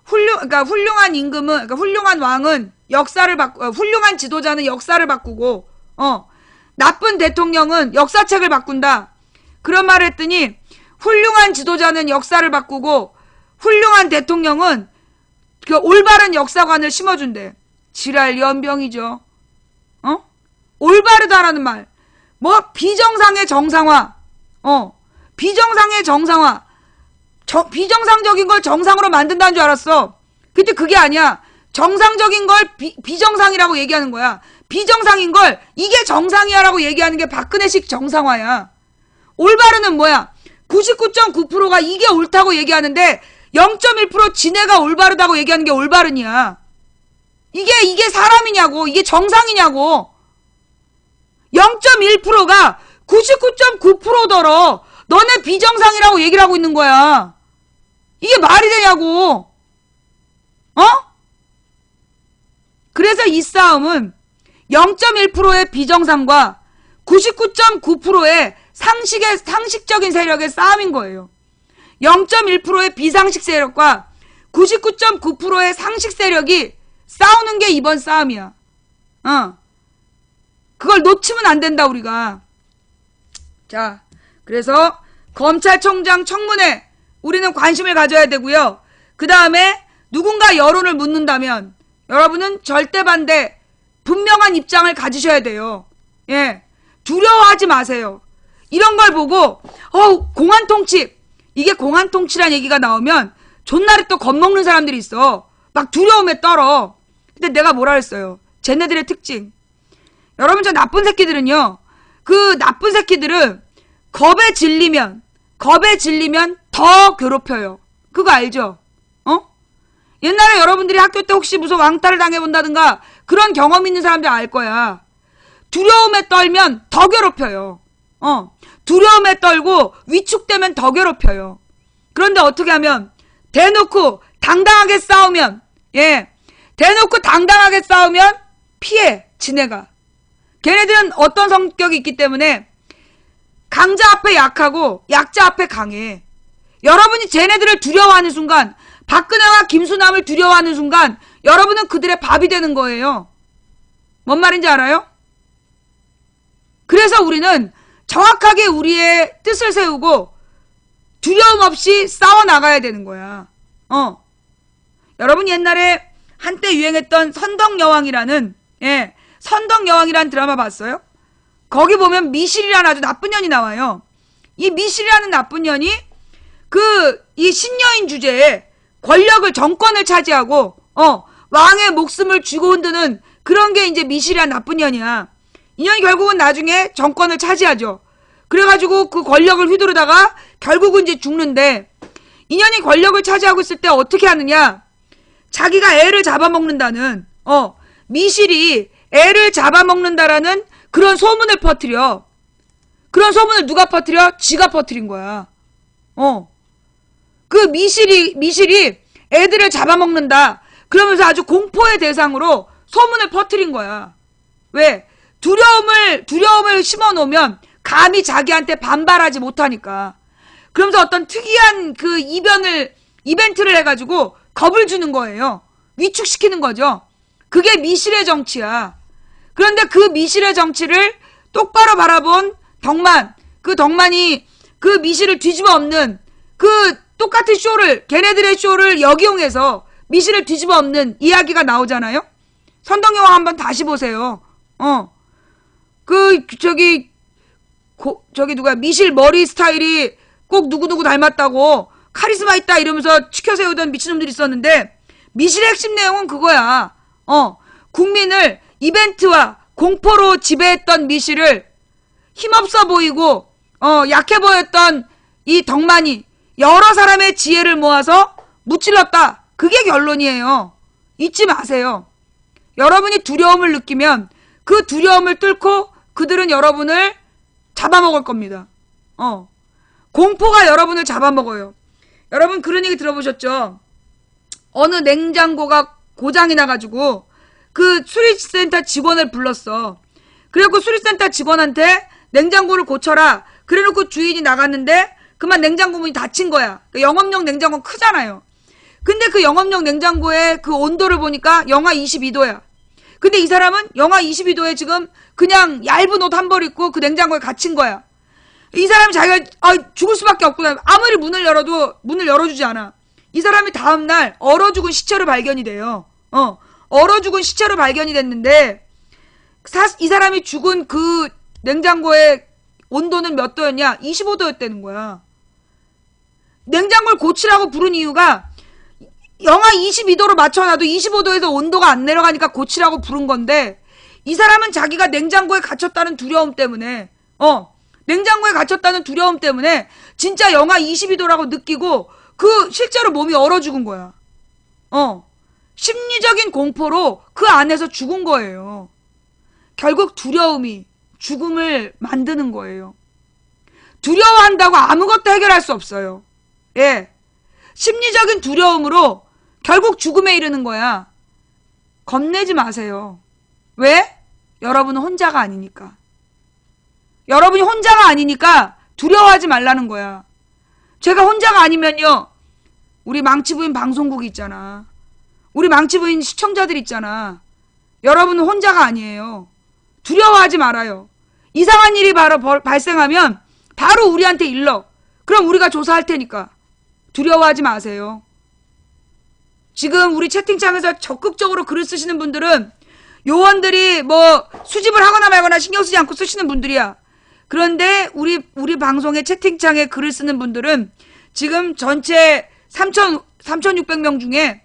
훌륭한 임금은 훌륭한 왕은 훌륭한 지도자는 역사를 바꾸고 나쁜 대통령은 역사책을 바꾼다. 그런 말을 했더니 훌륭한 지도자는 역사를 바꾸고 훌륭한 대통령은 그 올바른 역사관을 심어준대. 지랄 연병이죠. 올바르다라는 말. 뭐 비정상의 정상화. 비정상의 정상화. 비정상적인 걸 정상으로 만든다는 줄 알았어. 근데 그게 아니야. 정상적인 걸 비정상이라고 얘기하는 거야. 비정상인 걸 이게 정상이야 라고 얘기하는 게 박근혜식 정상화야. 올바르는 뭐야? 99.9%가 이게 옳다고 얘기하는데 0.1% 지네가 올바르다고 얘기하는 게 올바르냐. 이게 사람이냐고. 이게 정상이냐고. 0.1%가 99.9%더러 너네 비정상이라고 얘기를 하고 있는 거야. 이게 말이 되냐고. 그래서 이 싸움은 0.1%의 비정상과 99.9%의 상식적인 세력의 싸움인 거예요. 0.1%의 비상식 세력과 99.9%의 상식 세력이 싸우는 게 이번 싸움이야. 그걸 놓치면 안 된다, 우리가. 자, 그래서 검찰총장 청문회 우리는 관심을 가져야 되고요. 그 다음에 누군가 여론을 묻는다면 여러분은 절대 반대, 분명한 입장을 가지셔야 돼요. 예, 두려워하지 마세요. 이런 걸 보고 공안통치, 이게 공안통치란 얘기가 나오면 존나리 또 겁먹는 사람들이 있어. 막 두려움에 떨어. 근데 내가 뭐라 했어요? 쟤네들의 특징. 여러분, 저 나쁜 새끼들은요, 그 나쁜 새끼들은 겁에 질리면 더 괴롭혀요. 그거 알죠? 옛날에 여러분들이 학교 때 혹시 무슨 왕따를 당해본다든가 그런 경험 있는 사람들 알 거야. 두려움에 떨면 더 괴롭혀요. 두려움에 떨고 위축되면 더 괴롭혀요. 그런데 어떻게 하면 대놓고 당당하게 싸우면, 대놓고 당당하게 싸우면 피해, 지네가. 걔네들은 어떤 성격이 있기 때문에 강자 앞에 약하고 약자 앞에 강해. 여러분이 쟤네들을 두려워하는 순간, 박근혜와 김수남을 두려워하는 순간 여러분은 그들의 밥이 되는 거예요. 뭔 말인지 알아요? 그래서 우리는 정확하게 우리의 뜻을 세우고 두려움 없이 싸워나가야 되는 거야. 여러분 옛날에 한때 유행했던 선덕여왕이라는 드라마 봤어요? 거기 보면 미실이라는 아주 나쁜 년이 나와요. 이 미실이라는 나쁜 년이 이 신여인 주제에 권력을, 정권을 차지하고 왕의 목숨을 쥐고 흔드는 그런 게 이제 미실이라는 나쁜 년이야. 이 년이 결국은 나중에 정권을 차지하죠. 그래가지고 그 권력을 휘두르다가 결국은 이제 죽는데, 이 년이 권력을 차지하고 있을 때 어떻게 하느냐? 자기가 애를 잡아먹는다는, 미실이 애를 잡아먹는다라는 그런 소문을 퍼뜨려. 그런 소문을 누가 퍼뜨려? 지가 퍼뜨린 거야. 그 미실이 애들을 잡아먹는다. 그러면서 아주 공포의 대상으로 소문을 퍼뜨린 거야. 왜? 두려움을 심어놓으면 감히 자기한테 반발하지 못하니까. 그러면서 어떤 특이한 그 이벤트를 해가지고 겁을 주는 거예요. 위축시키는 거죠. 그게 미실의 정치야. 그런데 그 미실의 정치를 똑바로 바라본 덕만, 그 덕만이 그 미실을 뒤집어 엎는 그 똑같은 쇼를, 걔네들의 쇼를 역이용해서 미실을 뒤집어 엎는 이야기가 나오잖아요. 선덕여왕 한번 다시 보세요. 누가 미실 머리 스타일이 꼭 누구누구 닮았다고 카리스마 있다 이러면서 치켜세우던 미친놈들이 있었는데, 미실의 핵심 내용은 그거야. 국민을 이벤트와 공포로 지배했던 미실을 힘없어 보이고 약해 보였던 이 덕만이 여러 사람의 지혜를 모아서 무찔렀다. 그게 결론이에요. 잊지 마세요. 여러분이 두려움을 느끼면 그 두려움을 뚫고 그들은 여러분을 잡아먹을 겁니다. 공포가 여러분을 잡아먹어요. 여러분 그런 얘기 들어보셨죠? 어느 냉장고가 고장이 나가지고 그 수리센터 직원을 불렀어. 그래갖고 수리센터 직원한테 냉장고를 고쳐라. 그래놓고 주인이 나갔는데 그만 냉장고 문이 닫힌 거야. 영업용 냉장고 크잖아요. 근데 그 영업용 냉장고의 그 온도를 보니까 영하 22도야. 근데 이 사람은 영하 22도에 지금 그냥 얇은 옷 한 벌 입고 그 냉장고에 갇힌 거야. 이 사람이 자기가 죽을 수밖에 없구나. 아무리 문을 열어도 문을 열어주지 않아. 이 사람이 다음날 얼어 죽은 시체로 발견이 돼요. 얼어 죽은 시체로 발견이 됐는데 이 사람이 죽은 그 냉장고의 온도는 몇 도였냐? 25도였다는 거야. 냉장고를 고치라고 부른 이유가 영하 22도로 맞춰놔도 25도에서 온도가 안 내려가니까 고치라고 부른 건데 이 사람은 자기가 냉장고에 갇혔다는 두려움 때문에 냉장고에 갇혔다는 두려움 때문에 진짜 영하 22도라고 느끼고 그 실제로 몸이 얼어 죽은 거야. 심리적인 공포로 그 안에서 죽은 거예요. 결국 두려움이 죽음을 만드는 거예요. 두려워한다고 아무것도 해결할 수 없어요. 예. 심리적인 두려움으로 결국 죽음에 이르는 거야. 겁내지 마세요. 왜? 여러분은 혼자가 아니니까. 여러분이 혼자가 아니니까 두려워하지 말라는 거야. 제가 혼자가 아니면요. 우리 망치부인 방송국이 있잖아. 우리 망치부인 시청자들 있잖아. 여러분은 혼자가 아니에요. 두려워하지 말아요. 이상한 일이 바로 발생하면 바로 우리한테 일러. 그럼 우리가 조사할 테니까. 두려워하지 마세요. 지금 우리 채팅창에서 적극적으로 글을 쓰시는 분들은 요원들이 뭐 수집을 하거나 말거나 신경 쓰지 않고 쓰시는 분들이야. 그런데 우리 방송의 채팅창에 글을 쓰는 분들은 지금 전체 3,600명 중에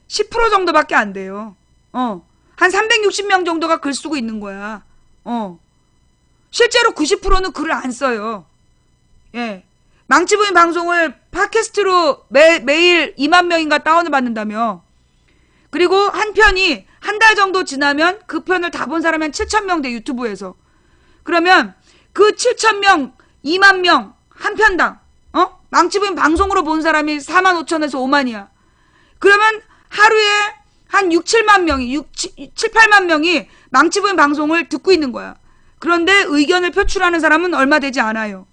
10% 정도밖에 안 돼요. 한 360명 정도가 글 쓰고 있는 거야. 실제로 90%는 글을 안 써요. 예. 망치부인 방송을 팟캐스트로 매일 2만 명인가 다운을 받는다며. 그리고 한 편이 한 달 정도 지나면 그 편을 다 본 사람이 한 7,000명 돼, 유튜브에서. 그러면 그 7,000명, 2만 명, 한 편당, 망치부인 방송으로 본 사람이 45,000에서 5만이야. 그러면 하루에 한 6, 7만 명이, 7, 8만 명이 망치부인 방송을 듣고 있는 거야. 그런데 의견을 표출하는 사람은 얼마 되지 않아요.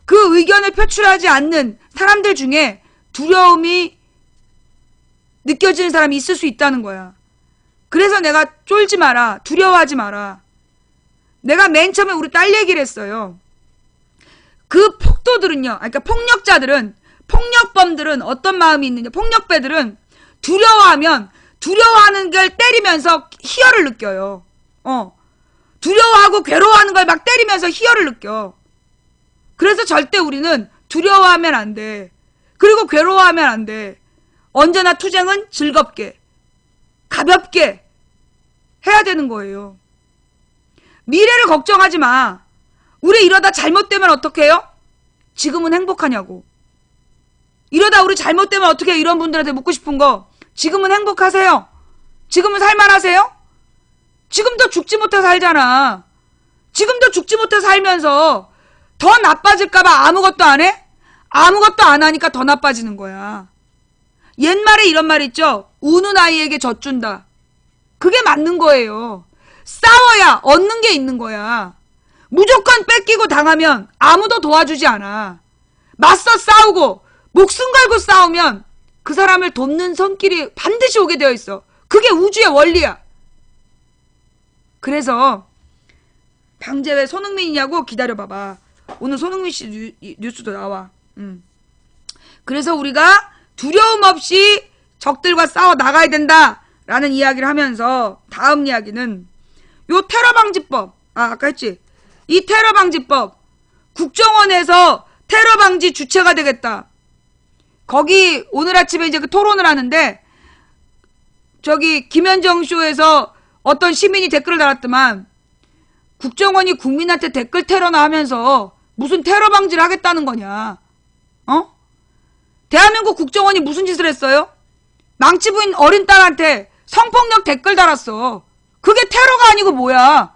그 의견을 표출하지 않는 사람들 중에 두려움이 느껴지는 사람이 있을 수 있다는 거야. 그래서 내가 쫄지 마라. 두려워하지 마라. 내가 맨 처음에 우리 딸 얘기를 했어요. 그 폭도들은요. 그러니까 폭력자들은, 폭력범들은 어떤 마음이 있느냐. 폭력배들은 두려워하는 걸 때리면서 희열을 느껴요. 두려워하고 괴로워하는 걸 막 때리면서 희열을 느껴. 그래서 절대 우리는 두려워하면 안 돼. 그리고 괴로워하면 안 돼. 언제나 투쟁은 즐겁게, 가볍게 해야 되는 거예요. 미래를 걱정하지 마. 우리 이러다 잘못되면 어떡해요? 지금은 행복하냐고. 이러다 우리 잘못되면 어떡해요? 이런 분들한테 묻고 싶은 거. 지금은 행복하세요? 지금은 살만하세요? 지금도 죽지 못해 살잖아. 지금도 죽지 못해 살면서 더 나빠질까봐 아무것도 안 해? 아무것도 안 하니까 더 나빠지는 거야. 옛말에 이런 말 있죠? 우는 아이에게 젖준다. 그게 맞는 거예요. 싸워야 얻는 게 있는 거야. 무조건 뺏기고 당하면 아무도 도와주지 않아. 맞서 싸우고 목숨 걸고 싸우면 그 사람을 돕는 손길이 반드시 오게 되어 있어. 그게 우주의 원리야. 그래서 방제 왜 손흥민이냐고 기다려봐봐. 오늘 손흥민 씨 뉴스도 나와. 그래서 우리가 두려움 없이 적들과 싸워 나가야 된다라는 이야기를 하면서 다음 이야기는 요 테러방지법. 아까 했지. 이 테러방지법. 국정원에서 테러방지 주체가 되겠다. 거기 오늘 아침에 이제 그 토론을 하는데 저기 김현정 쇼에서 어떤 시민이 댓글을 달았더만 국정원이 국민한테 댓글 테러나 하면서 무슨 테러 방지를 하겠다는 거냐. 대한민국 국정원이 무슨 짓을 했어요? 망치부인 어린 딸한테 성폭력 댓글 달았어. 그게 테러가 아니고 뭐야.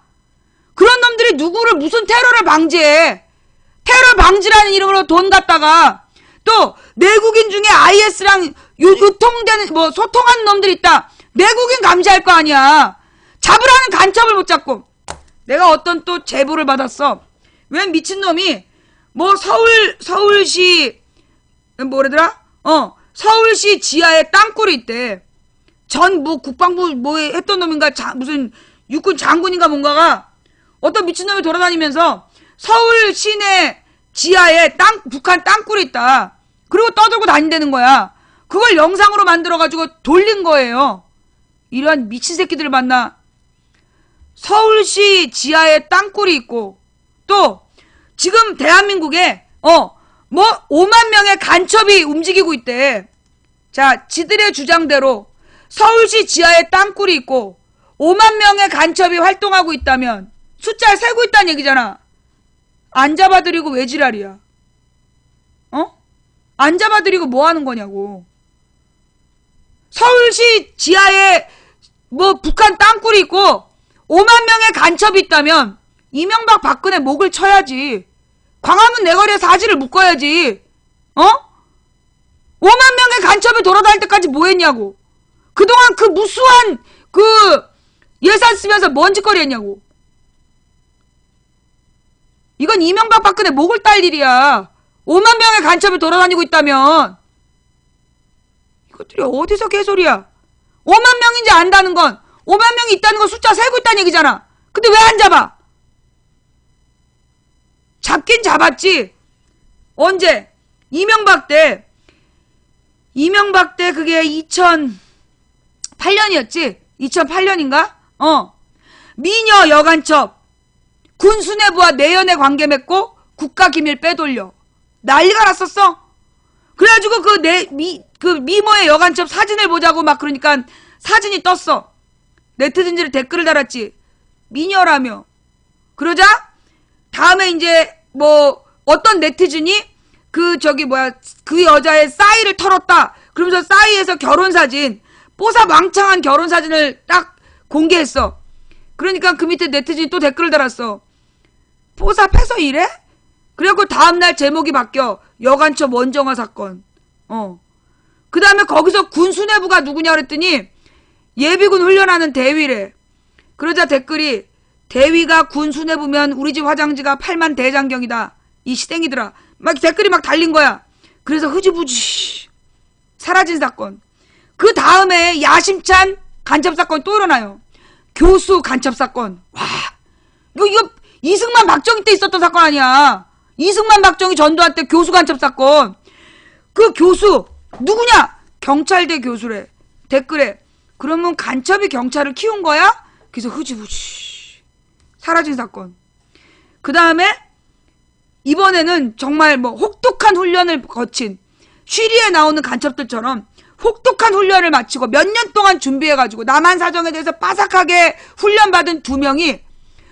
그런 놈들이 누구를 무슨 테러를 방지해. 테러 방지라는 이름으로 돈 갖다가 또 내국인 중에 IS랑 유통되는 뭐 소통하는 놈들 있다. 내국인 감시할 거 아니야. 잡으라는 간첩을 못 잡고. 내가 어떤 또 제보를 받았어. 왜 미친놈이 뭐 서울시 뭐래더라? 서울시 지하에 땅굴이 있대. 전 뭐 국방부 뭐 했던 놈인가 무슨 육군 장군인가 뭔가가 어떤 미친놈이 돌아다니면서 서울 시내 지하에 북한 땅굴이 있다. 그리고 떠들고 다닌다는 거야. 그걸 영상으로 만들어가지고 돌린 거예요. 이런 미친 새끼들을 만나. 서울시 지하에 땅굴이 있고, 또 지금 대한민국에 뭐 5만 명의 간첩이 움직이고 있대. 자, 지들의 주장대로 서울시 지하에 땅굴이 있고 5만 명의 간첩이 활동하고 있다면 숫자를 세고 있다는 얘기잖아. 안 잡아들이고 왜 지랄이야? 안 잡아들이고 뭐 하는 거냐고. 서울시 지하에 뭐 북한 땅굴이 있고 5만 명의 간첩이 있다면 이명박 박근혜 목을 쳐야지. 광화문 내거리에 사지를 묶어야지. 5만 명의 간첩이 돌아다닐 때까지 뭐 했냐고. 그동안 그 무수한 그 예산 쓰면서 뭔 짓거리 했냐고. 이건 이명박 박근혜 목을 딸 일이야. 5만 명의 간첩이 돌아다니고 있다면. 이것들이 어디서 개소리야. 5만 명인지 안다는 건 5만 명이 있다는 건 숫자 세고 있다는 얘기잖아. 근데 왜 안 잡아? 잡긴 잡았지. 언제? 이명박 때 그게 2008년이었지? 2008년인가? 미녀 여간첩 군 수뇌부와 내연의 관계 맺고 국가기밀 빼돌려 난리가 났었어. 그래가지고 그 미모의 여간첩 사진을 보자고 막 그러니까 사진이 떴어. 네티즌들이 댓글을 달았지. 미녀라며. 그러자 다음에 이제 뭐 어떤 네티즌이 그 여자의 싸이를 털었다. 그러면서 싸이에서 결혼사진, 뽀사망창한 결혼사진을 딱 공개했어. 그러니까 그 밑에 네티즌이 또 댓글을 달았어. 뽀사 패서 이래? 그래갖고 다음날 제목이 바뀌어. 여간첩 원정화 사건. 그 다음에 거기서 군 수뇌부가 누구냐 그랬더니 예비군 훈련하는 대위래. 그러자 댓글이 대위가 군 수뇌부면 우리 집 화장지가 8만 대장경이다. 이 시댕이들아. 막 댓글이 막 달린 거야. 그래서 흐지부지 사라진 사건. 그 다음에 야심찬 간첩 사건이 또 일어나요. 교수 간첩 사건. 와, 이거 이승만 박정희 때 있었던 사건 아니야. 이승만 박정희 전두환 때 교수 간첩 사건. 그 교수 누구냐? 경찰대 교수래. 댓글에 그러면 간첩이 경찰을 키운 거야? 그래서 흐지부지 사라진 사건. 그 다음에 이번에는 정말 뭐 혹독한 훈련을 거친 쉬리에 나오는 간첩들처럼 혹독한 훈련을 마치고 몇 년 동안 준비해가지고 남한 사정에 대해서 빠삭하게 훈련받은 2명이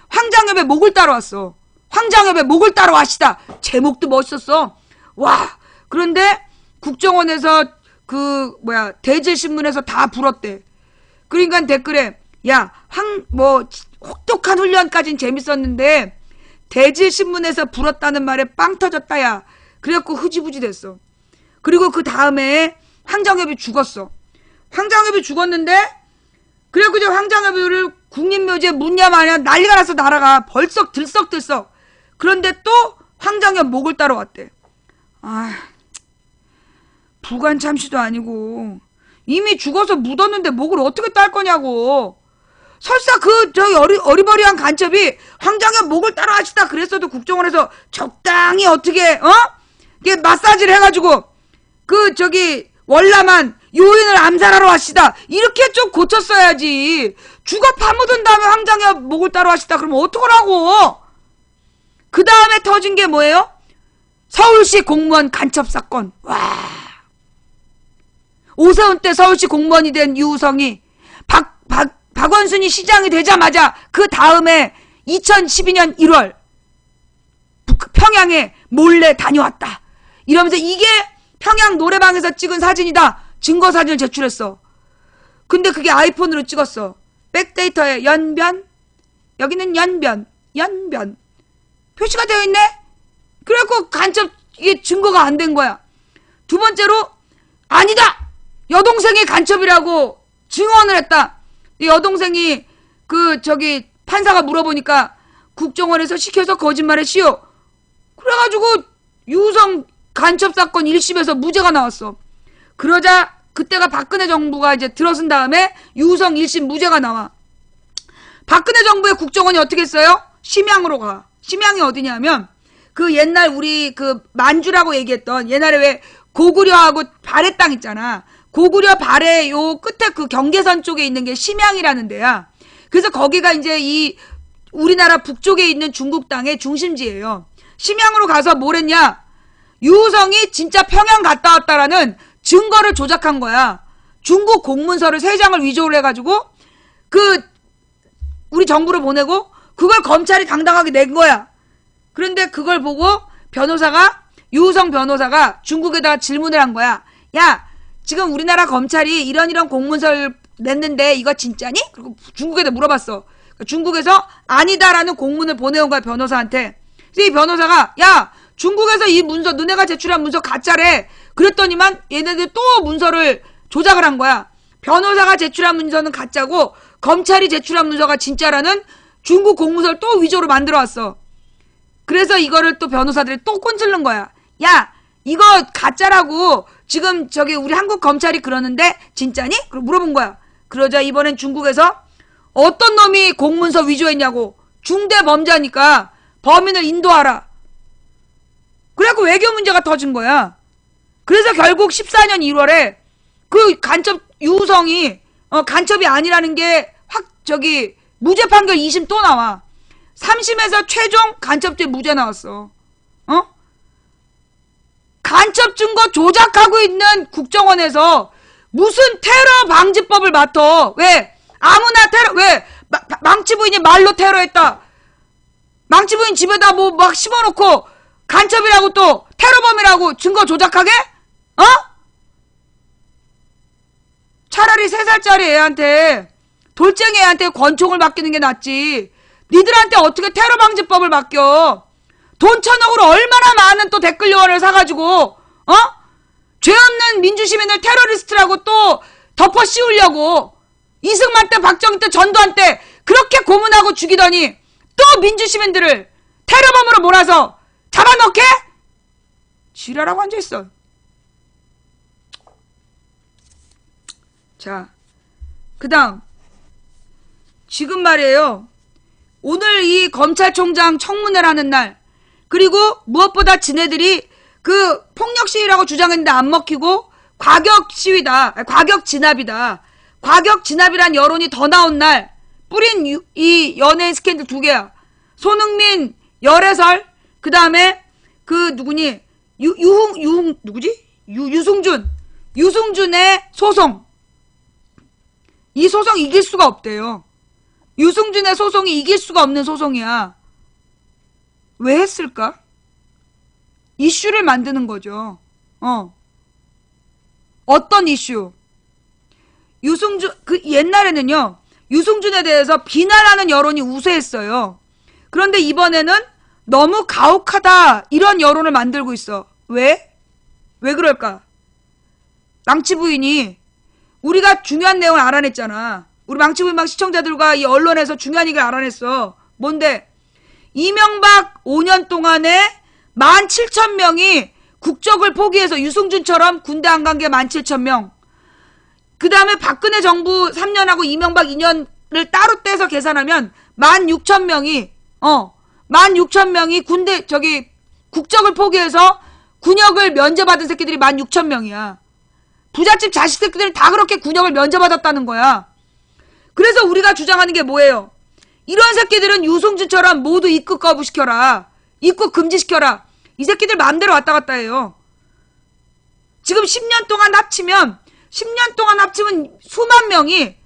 황장엽의 목을 따라왔어. 황장엽의 목을 따라와시다. 제목도 멋있었어. 와. 그런데 국정원에서 대질신문에서 다 불었대. 그러니까 댓글에 야, 혹독한 훈련까진 재밌었는데 대질신문에서 불었다는 말에 빵 터졌다 야. 그래갖고 흐지부지 됐어. 그리고 그 다음에 황장엽이 죽었어. 황장엽이 죽었는데 그래갖고 이제 황장엽을 국립묘지에 묻냐 마냐 난리가 났어. 나라가 벌썩 들썩들썩. 그런데 또 황장엽 목을 따러 왔대. 부관 참시도 아니고 이미 죽어서 묻었는데 목을 어떻게 딸 거냐고. 설사 어리버리한 간첩이 황장엽 목을 따라 하시다 그랬어도 국정원에서 적당히 어떻게 이게 마사지를 해가지고 월남한 요인을 암살하러 하시다 이렇게 좀 고쳤어야지. 죽어 파묻은 다음에 황장엽 목을 따라 하시다 그러면 어떡하라고. 그 다음에 터진 게 뭐예요? 서울시 공무원 간첩 사건. 와. 오세훈 때 서울시 공무원이 된 유우성이 박원순이 시장이 되자마자 그 다음에 2012년 1월 평양에 몰래 다녀왔다. 이러면서 이게 평양 노래방에서 찍은 사진이다. 증거 사진을 제출했어. 근데 그게 아이폰으로 찍었어. 백데이터에 연변, 여기는 연변 표시가 되어 있네. 그래갖고 간첩 이게 증거가 안 된 거야. 두 번째로 아니다. 여동생이 간첩이라고 증언을 했다. 여동생이 판사가 물어보니까 국정원에서 시켜서 거짓말했시오. 그래가지고 유우성 간첩 사건 1심에서 무죄가 나왔어. 그러자 그때가 박근혜 정부가 이제 들어선 다음에 유우성 1심 무죄가 나와. 박근혜 정부의 국정원이 어떻게 했어요? 심양으로 가. 심양이 어디냐면 그 옛날 우리 그 만주라고 얘기했던 옛날에 왜 고구려하고 발해 땅 있잖아. 고구려 발해 요 끝에 그 경계선 쪽에 있는 게 심양이라는 데야. 그래서 거기가 이제 이 우리나라 북쪽에 있는 중국 땅의 중심지예요. 심양으로 가서 뭘 했냐? 유우성이 진짜 평양 갔다 왔다라는 증거를 조작한 거야. 중국 공문서를 3장을 위조를 해가지고 우리 정부로 보내고 그걸 검찰이 당당하게 낸 거야. 그런데 그걸 보고 유우성 변호사가 중국에다가 질문을 한 거야. 야, 지금 우리나라 검찰이 이런 공문서를 냈는데 이거 진짜니? 그리고 중국에다 물어봤어. 중국에서 아니다라는 공문을 보내온 거야, 변호사한테. 그래서 이 변호사가 야, 중국에서 이 문서, 너네가 제출한 문서 가짜래. 그랬더니만 얘네들 또 문서를 조작을 한 거야. 변호사가 제출한 문서는 가짜고 검찰이 제출한 문서가 진짜라는 중국 공문서를 또 위조로 만들어 왔어. 그래서 이거를 또 변호사들이 또 꼰질른 거야. 야, 이거 가짜라고 지금 우리 한국 검찰이 그러는데 진짜니? 그리고 물어본 거야. 그러자 이번엔 중국에서 어떤 놈이 공문서 위조했냐고. 중대범죄니까 범인을 인도하라. 그래갖고 외교 문제가 터진 거야. 그래서 결국 14년 1월에 그 유우성이 간첩이 아니라는 게 무죄 판결 2심 또 나와. 3심에서 최종 간첩죄 무죄 나왔어. 간첩 증거 조작하고 있는 국정원에서 무슨 테러 방지법을 맡아. 왜? 아무나 왜? 망치 부인이 말로 테러했다. 망치 부인 집에다 뭐 막 심어놓고 간첩이라고 또 테러범이라고 증거 조작하게? 차라리 3살짜리 애한테 돌쟁이 애한테 권총을 맡기는 게 낫지. 니들한테 어떻게 테러 방지법을 맡겨? 돈 1,000억으로 얼마나 많은 또 댓글 요원을 사가지고 죄 없는 민주시민을 테러리스트라고 또 덮어 씌우려고 이승만 때 박정희 때 전두환 때 그렇게 고문하고 죽이더니 또 민주시민들을 테러범으로 몰아서 잡아넣게? 지랄하고 앉아있어. 자, 그 다음 지금 말이에요. 오늘 이 검찰총장 청문회를 하는 날, 그리고 무엇보다 지네들이 그 폭력 시위라고 주장했는데 안 먹히고 과격 시위다, 과격 진압이다, 과격 진압이란 여론이 더 나온 날 뿌린 이 연예인 스캔들 2개야. 손흥민 열애설, 그 다음에 누구니? 누구지? 유승준의 소송. 이 소송 이길 수가 없대요. 유승준의 소송이 이길 수가 없는 소송이야. 왜 했을까? 이슈를 만드는 거죠. 어떤 이슈? 옛날에는요, 유승준에 대해서 비난하는 여론이 우세했어요. 그런데 이번에는 너무 가혹하다, 이런 여론을 만들고 있어. 왜? 왜 그럴까? 망치 부인이 우리가 중요한 내용을 알아냈잖아. 우리 망치 부인 막 시청자들과 이 언론에서 중요한 얘기를 알아냈어. 뭔데? 이명박 5년 동안에 17,000명이 국적을 포기해서 유승준처럼 군대 안 간 게 17,000명. 그 다음에 박근혜 정부 3년하고 이명박 2년을 따로 떼서 계산하면 16,000명이 16,000명이 국적을 포기해서 군역을 면제받은 새끼들이 16,000명이야. 부잣집 자식 새끼들은 다 그렇게 군역을 면제받았다는 거야. 그래서 우리가 주장하는 게 뭐예요? 이런 새끼들은 유승준처럼 모두 입국 거부시켜라. 입국 금지시켜라. 이 새끼들 마음대로 왔다 갔다 해요. 지금 10년 동안 합치면 수만 명이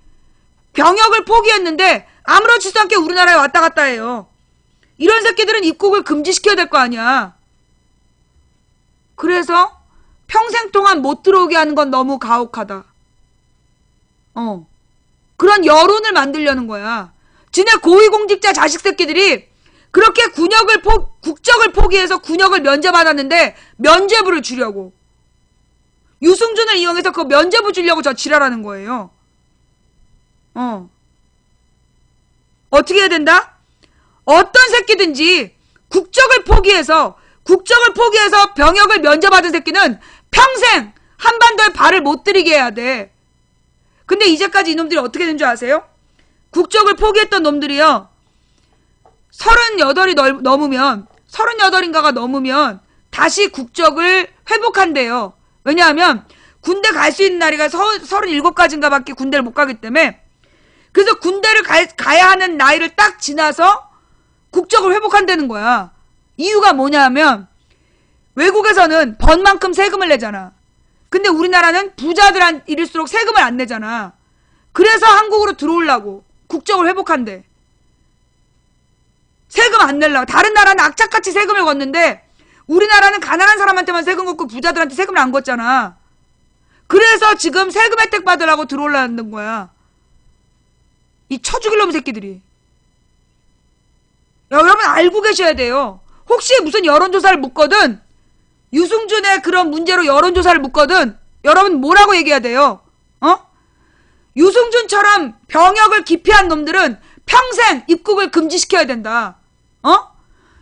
병역을 포기했는데 아무렇지도 않게 우리나라에 왔다 갔다 해요. 이런 새끼들은 입국을 금지시켜야 될 거 아니야. 그래서 평생 동안 못 들어오게 하는 건 너무 가혹하다. 그런 여론을 만들려는 거야. 지네 고위공직자 자식 새끼들이 그렇게 국적을 포기해서 군역을 면제받았는데 면제부를 주려고. 유승준을 이용해서 그 면제부 주려고 저 지랄하는 거예요. 어떻게 해야 된다? 어떤 새끼든지 국적을 포기해서 병역을 면제받은 새끼는 평생 한반도에 발을 못 들이게 해야 돼. 근데 이제까지 이놈들이 어떻게 된 줄 아세요? 국적을 포기했던 놈들이요, 38인가가 넘으면 다시 국적을 회복한대요. 왜냐하면 군대 갈 수 있는 나이가 37가지인가 밖에 군대를 못 가기 때문에, 그래서 군대를 가야 하는 나이를 딱 지나서 국적을 회복한다는 거야. 이유가 뭐냐 하면, 외국에서는 번 만큼 세금을 내잖아. 근데 우리나라는 부자들일수록 세금을 안 내잖아. 그래서 한국으로 들어오려고 국적을 회복한대. 세금 안 내려고. 다른 나라는 악착같이 세금을 걷는데 우리나라는 가난한 사람한테만 세금 걷고 부자들한테 세금을 안 걷잖아. 그래서 지금 세금 혜택 받으려고 들어오려는 거야. 이 쳐죽일 놈 새끼들이. 여러분 알고 계셔야 돼요. 혹시 무슨 여론조사를 묻거든, 유승준의 그런 문제로 여론조사를 묻거든, 여러분 뭐라고 얘기해야 돼요? 유승준처럼 병역을 기피한 놈들은 평생 입국을 금지시켜야 된다.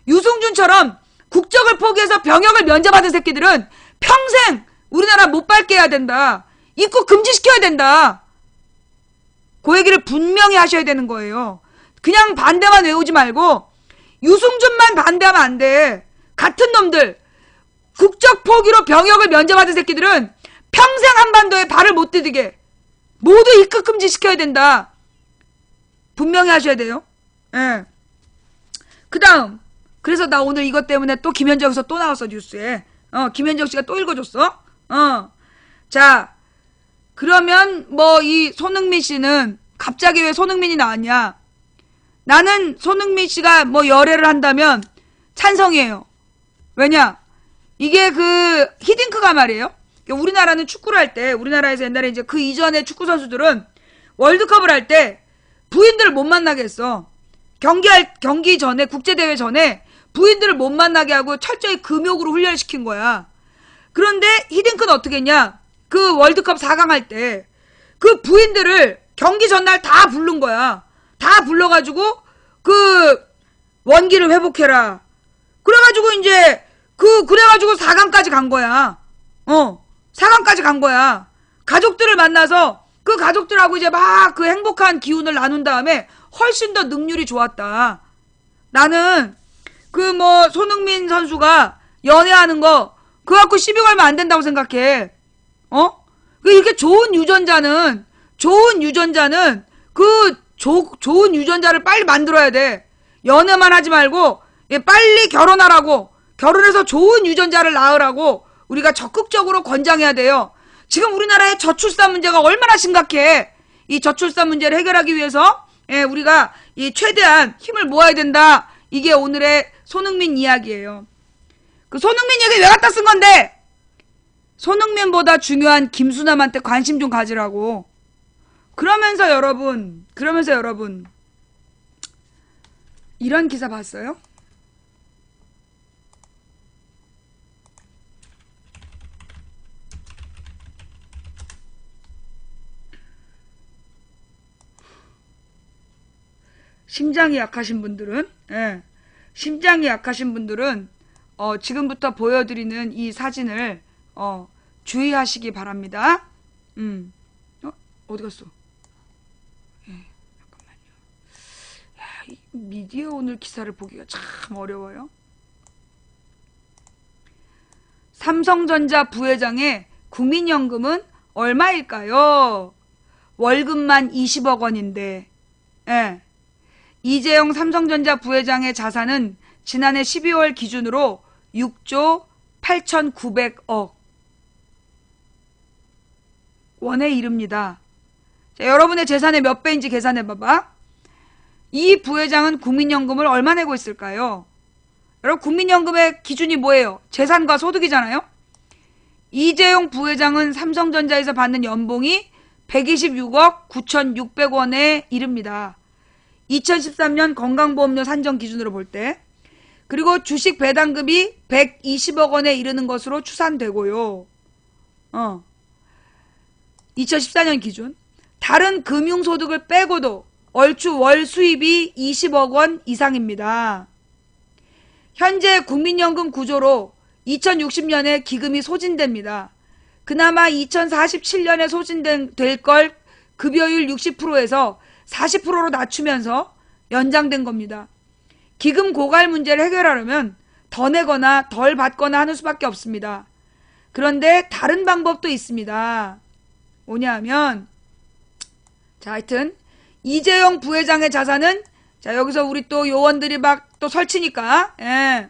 유승준처럼 국적을 포기해서 병역을 면제받은 새끼들은 평생 우리나라 못 밟게 해야 된다. 입국 금지시켜야 된다. 그 얘기를 분명히 하셔야 되는 거예요. 그냥 반대만 외우지 말고 유승준만 반대하면 안 돼. 같은 놈들, 국적 포기로 병역을 면제받은 새끼들은 평생 한반도에 발을 못 디디게 모두 입국 금지시켜야 된다. 분명히 하셔야 돼요. 예. 그 다음, 그래서 나 오늘 이것 때문에 또 김현정에서 또 나왔어, 뉴스에. 김현정 씨가 또 읽어줬어. 자, 그러면 뭐 이 손흥민 씨는 갑자기 왜 손흥민이 나왔냐? 나는 손흥민 씨가 뭐 열애를 한다면 찬성이에요. 왜냐? 이게 그 히딩크가 말이에요. 우리나라는 축구를 할 때, 우리나라에서 옛날에 이제 그 이전의 축구 선수들은 월드컵을 할 때 부인들을 못 만나게 했어. 경기 전에, 국제대회 전에 부인들을 못 만나게 하고 철저히 금욕으로 훈련을 시킨 거야. 그런데 히딩크는 어떻게 했냐? 그 월드컵 4강 할 때 그 부인들을 경기 전날 다 부른 거야. 다 불러가지고 그 원기를 회복해라. 그래가지고 이제 그래가지고 4강까지 간 거야. 4강까지 간 거야. 가족들을 만나서 그 가족들하고 이제 막 그 행복한 기운을 나눈 다음에 훨씬 더 능률이 좋았다. 나는 그 뭐 손흥민 선수가 연애하는 거 그거 갖고 시비 걸면 안 된다고 생각해. 이렇게 좋은 유전자는 그 좋은 유전자를 빨리 만들어야 돼. 연애만 하지 말고 빨리 결혼하라고, 결혼해서 좋은 유전자를 낳으라고 우리가 적극적으로 권장해야 돼요. 지금 우리나라의 저출산 문제가 얼마나 심각해. 이 저출산 문제를 해결하기 위해서 우리가 이 최대한 힘을 모아야 된다. 이게 오늘의 손흥민 이야기예요. 그 손흥민 얘기 왜 갖다 쓴 건데? 손흥민보다 중요한 김수남한테 관심 좀 가지라고. 그러면서 여러분 이런 기사 봤어요? 심장이 약하신 분들은 지금부터 보여드리는 이 사진을 주의하시기 바랍니다. 어디 갔어? 잠깐만요. 야, 이 미디어 오늘 기사를 보기가 참 어려워요. 삼성전자 부회장의 국민연금은 얼마일까요? 월급만 20억 원인데. 이재용 삼성전자 부회장의 자산은 지난해 12월 기준으로 6조 8,900억 원에 이릅니다. 자, 여러분의 재산의 몇 배인지 계산해봐봐. 이 부회장은 국민연금을 얼마 내고 있을까요? 여러분, 국민연금의 기준이 뭐예요? 재산과 소득이잖아요? 이재용 부회장은 삼성전자에서 받는 연봉이 126억 9,600원에 이릅니다. 2013년 건강보험료 산정 기준으로 볼 때. 그리고 주식 배당금이 120억 원에 이르는 것으로 추산되고요. 2014년 기준. 다른 금융소득을 빼고도 얼추 월 수입이 20억 원 이상입니다. 현재 국민연금 구조로 2060년에 기금이 소진됩니다. 그나마 2047년에 소진될 걸 급여율 60%에서 40%로 낮추면서 연장된 겁니다. 기금 고갈 문제를 해결하려면 더 내거나 덜 받거나 하는 수밖에 없습니다. 그런데 다른 방법도 있습니다. 뭐냐 하면, 자, 하여튼 이재용 부회장의 자산은, 자, 여기서 우리 또 요원들이 막 또 설치니까, 예.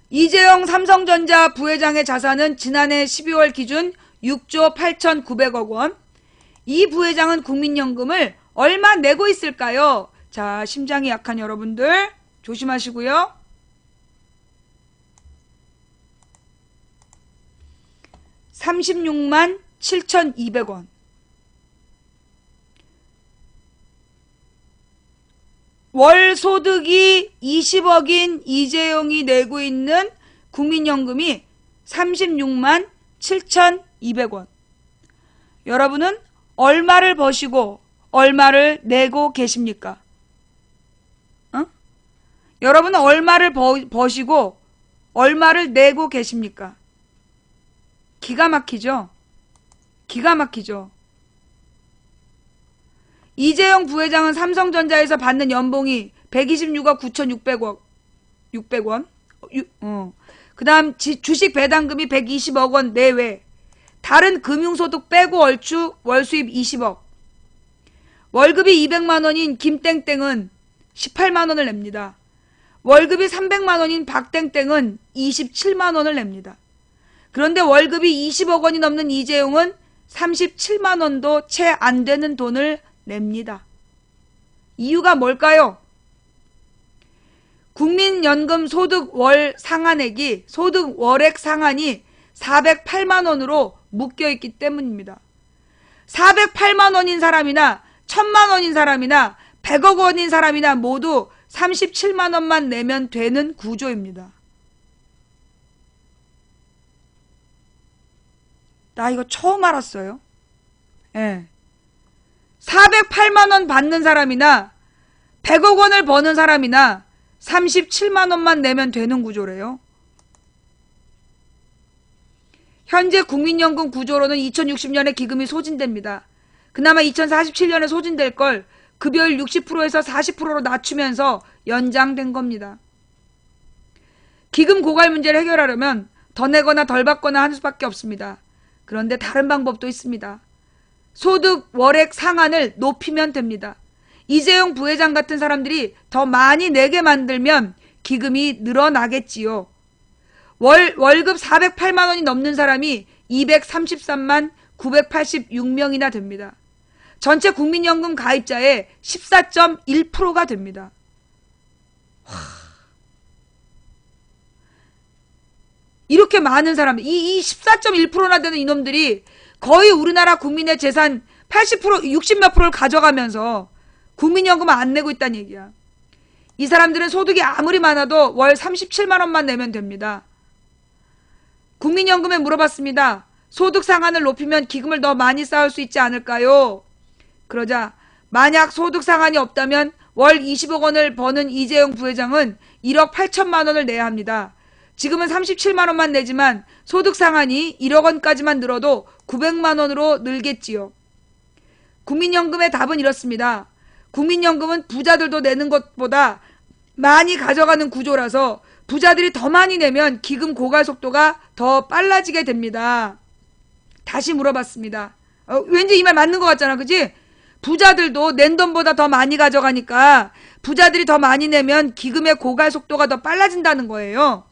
이재용 삼성전자 부회장의 자산은 지난해 12월 기준 6조 8,900억 원. 이 부회장은 국민연금을 얼마 내고 있을까요? 자, 심장이 약한 여러분들 조심하시고요. 36만 7,200원. 월 소득이 20억인 이재용이 내고 있는 국민연금이 36만 7,200원. 여러분은 얼마를 버시고 얼마를 내고 계십니까? 여러분은 얼마를 버시고 얼마를 내고 계십니까? 기가 막히죠? 기가 막히죠? 이재용 부회장은 삼성전자에서 받는 연봉이 126억 9,600원. 그 다음 주식 배당금이 120억 원 내외. 다른 금융소득 빼고 얼추 월수입 20억. 월급이 200만 원인 김땡땡은 18만 원을 냅니다. 월급이 300만 원인 박땡땡은 27만 원을 냅니다. 그런데 월급이 20억 원이 넘는 이재용은 37만 원도 채 안 되는 돈을 냅니다. 이유가 뭘까요? 국민연금 소득 월 상한액이, 소득 월액 상한이 408만 원으로 묶여있기 때문입니다. 408만 원인 사람이나 1000만 원인 사람이나 100억 원인 사람이나 모두 37만 원만 내면 되는 구조입니다. 나 이거 처음 알았어요. 예. 408만 원 받는 사람이나 100억 원을 버는 사람이나 37만 원만 내면 되는 구조래요. 현재 국민연금 구조로는 2060년에 기금이 소진됩니다. 그나마 2047년에 소진될 걸 급여율 60%에서 40%로 낮추면서 연장된 겁니다. 기금 고갈 문제를 해결하려면 더 내거나 덜 받거나 하는 수밖에 없습니다. 그런데 다른 방법도 있습니다. 소득 월액 상한을 높이면 됩니다. 이재용 부회장 같은 사람들이 더 많이 내게 만들면 기금이 늘어나겠지요. 월급 408만 원이 넘는 사람이 233만 986명이나 됩니다. 전체 국민연금 가입자의 14.1%가 됩니다. 이렇게 많은 사람들, 이 14.1%나 되는 이놈들이 거의 우리나라 국민의 재산 80%, 60몇 프로를 가져가면서 국민연금을 안 내고 있다는 얘기야. 이 사람들은 소득이 아무리 많아도 월 37만 원만 내면 됩니다. 국민연금에 물어봤습니다. 소득 상한을 높이면 기금을 더 많이 쌓을 수 있지 않을까요? 그러자 만약 소득 상한이 없다면 월 20억 원을 버는 이재용 부회장은 1억 8천만 원을 내야 합니다. 지금은 37만 원만 내지만 소득 상한이 1억 원까지만 늘어도 900만 원으로 늘겠지요. 국민연금의 답은 이렇습니다. 국민연금은 부자들도 내는 것보다 많이 가져가는 구조라서 부자들이 더 많이 내면 기금 고갈 속도가 더 빨라지게 됩니다. 다시 물어봤습니다. 왠지 이 말 맞는 것 같잖아, 그치? 부자들도 낸 돈보다 더 많이 가져가니까 부자들이 더 많이 내면 기금의 고갈 속도가 더 빨라진다는 거예요.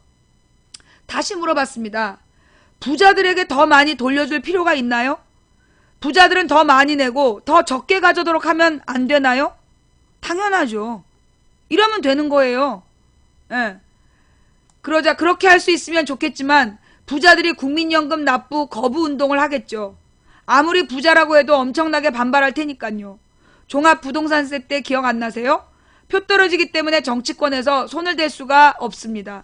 다시 물어봤습니다. 부자들에게 더 많이 돌려줄 필요가 있나요? 부자들은 더 많이 내고 더 적게 가져도록 하면 안 되나요? 당연하죠. 이러면 되는 거예요. 예. 그러자 그렇게 할 수 있으면 좋겠지만 부자들이 국민연금 납부 거부 운동을 하겠죠. 아무리 부자라고 해도 엄청나게 반발할 테니까요. 종합부동산세 때 기억 안 나세요? 표 떨어지기 때문에 정치권에서 손을 댈 수가 없습니다.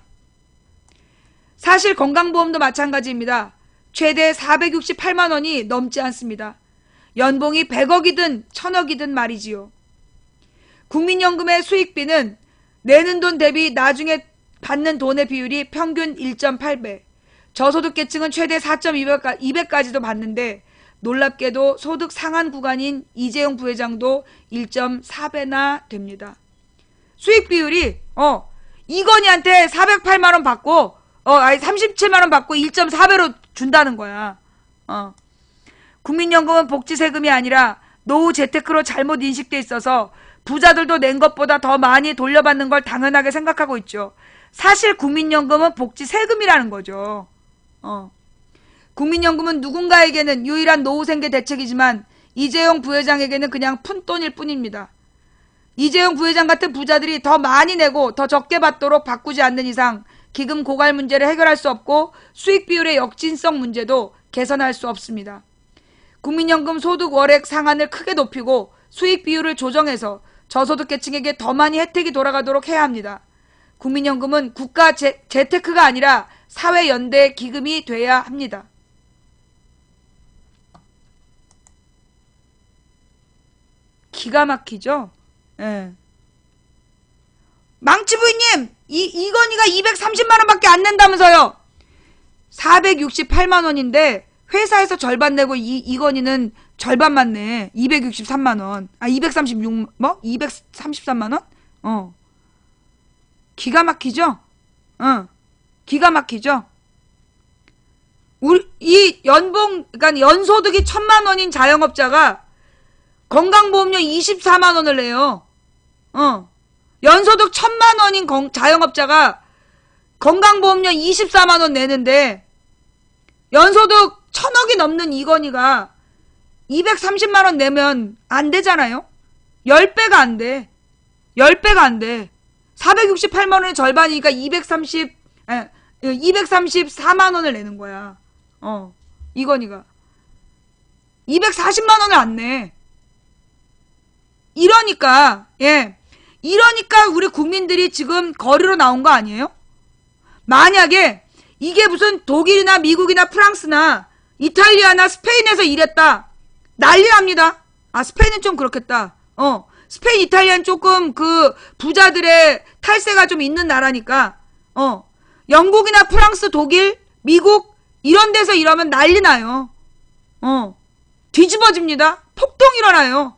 사실 건강보험도 마찬가지입니다. 최대 468만 원이 넘지 않습니다. 연봉이 100억이든 1000억이든 말이지요. 국민연금의 수익비는 내는 돈 대비 나중에 받는 돈의 비율이 평균 1.8배, 저소득계층은 최대 4.2배까지도 받는데 놀랍게도 소득 상한 구간인 이재용 부회장도 1.4배나 됩니다. 수익 비율이 이건희한테 408만 원 받고 아니 37만원 받고 1.4배로 준다는 거야. 국민연금은 복지세금이 아니라 노후 재테크로 잘못 인식돼 있어서 부자들도 낸 것보다 더 많이 돌려받는 걸 당연하게 생각하고 있죠. 사실 국민연금은 복지세금이라는 거죠. 국민연금은 누군가에게는 유일한 노후생계 대책이지만 이재용 부회장에게는 그냥 푼돈일 뿐입니다. 이재용 부회장 같은 부자들이 더 많이 내고 더 적게 받도록 바꾸지 않는 이상 기금 고갈 문제를 해결할 수 없고 수익 비율의 역진성 문제도 개선할 수 없습니다. 국민연금 소득 월액 상한을 크게 높이고 수익 비율을 조정해서 저소득계층에게 더 많이 혜택이 돌아가도록 해야 합니다. 국민연금은 국가 재테크가 아니라 사회연대 기금이 돼야 합니다. 기가 막히죠? 예. 망치부인님, 이건희가 230만원밖에 안 낸다면서요? 468만원인데 회사에서 절반 내고 이건희는 절반만 내. 263만원. 233만원? 기가 막히죠? 기가 막히죠? 이 그러니까 연소득이 1000만원인 자영업자가 건강보험료 24만원을 내요. 연소득 1000만원인 자영업자가 건강보험료 24만원 내는데 연소득 1000억이 넘는 이건희가 230만원 내면 안 되잖아요? 10배가 안 돼. 10배가 안 돼. 468만원의 절반이니까 234만원을 내는 거야. 이건희가. 240만원을 안 내. 이러니까 우리 국민들이 지금 거리로 나온 거 아니에요? 만약에 이게 무슨 독일이나 미국이나 프랑스나 이탈리아나 스페인에서 이랬다. 난리 납니다. 스페인은 좀 그렇겠다. 스페인, 이탈리아는 조금 그 부자들의 탈세가 좀 있는 나라니까. 영국이나 프랑스, 독일, 미국 이런 데서 이러면 난리 나요. 뒤집어집니다. 폭동 일어나요.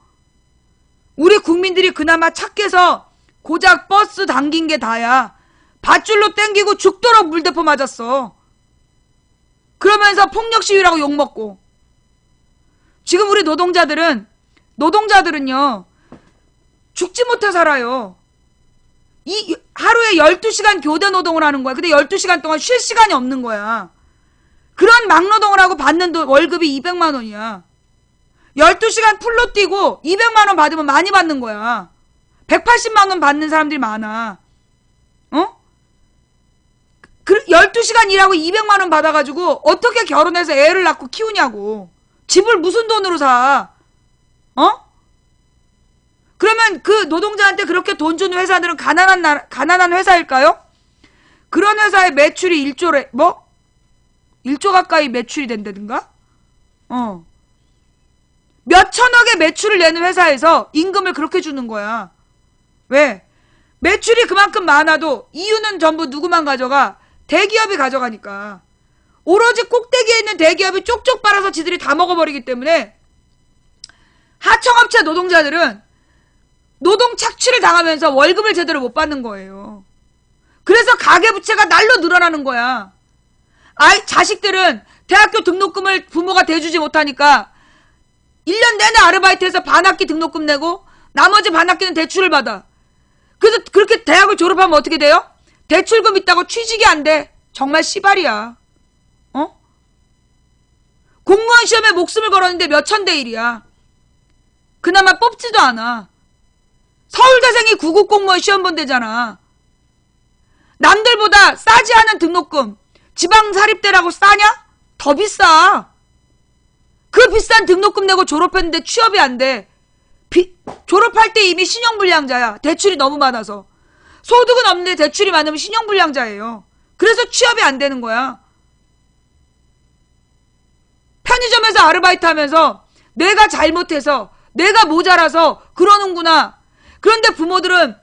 우리 국민들이 그나마 착해서 고작 버스 당긴 게 다야. 밧줄로 땡기고 죽도록 물대포 맞았어. 그러면서 폭력 시위라고 욕먹고. 지금 우리 노동자들은요 죽지 못해 살아요. 하루에 12시간 교대 노동을 하는 거야. 근데 12시간 동안 쉴 시간이 없는 거야. 그런 막노동을 하고 받는 월급이 200만 원이야. 12시간 풀로 뛰고 200만 원 받으면 많이 받는 거야. 180만 원 받는 사람들이 많아. 12시간 일하고 200만 원 받아가지고 어떻게 결혼해서 애를 낳고 키우냐고. 집을 무슨 돈으로 사? 그러면 그 노동자한테 그렇게 돈 주는 회사들은 가난한 회사일까요? 그런 회사의 매출이 1조 가까이 매출이 된다든가? 몇 천억의 매출을 내는 회사에서 임금을 그렇게 주는 거야. 왜? 매출이 그만큼 많아도 이유는 전부 누구만 가져가? 대기업이 가져가니까. 오로지 꼭대기에 있는 대기업이 쪽쪽 빨아서 지들이 다 먹어버리기 때문에 하청업체 노동자들은 노동 착취를 당하면서 월급을 제대로 못 받는 거예요. 그래서 가계부채가 날로 늘어나는 거야. 자식들은 대학교 등록금을 부모가 대주지 못하니까 1년 내내 아르바이트해서 반학기 등록금 내고 나머지 반학기는 대출을 받아. 그래서 그렇게 대학을 졸업하면 어떻게 돼요? 대출금 있다고 취직이 안 돼. 정말 씨발이야. 공무원 시험에 목숨을 걸었는데 몇천 대 1이야. 그나마 뽑지도 않아. 서울대생이 구급 공무원 시험 본대잖아. 남들보다 싸지 않은 등록금. 지방사립대라고 싸냐? 더 비싸. 그 비싼 등록금 내고 졸업했는데 취업이 안 돼. 졸업할 때 이미 신용불량자야. 대출이 너무 많아서. 소득은 없는데 대출이 많으면 신용불량자예요. 그래서 취업이 안 되는 거야. 편의점에서 아르바이트 하면서 내가 잘못해서 내가 모자라서 그러는구나. 그런데 부모들은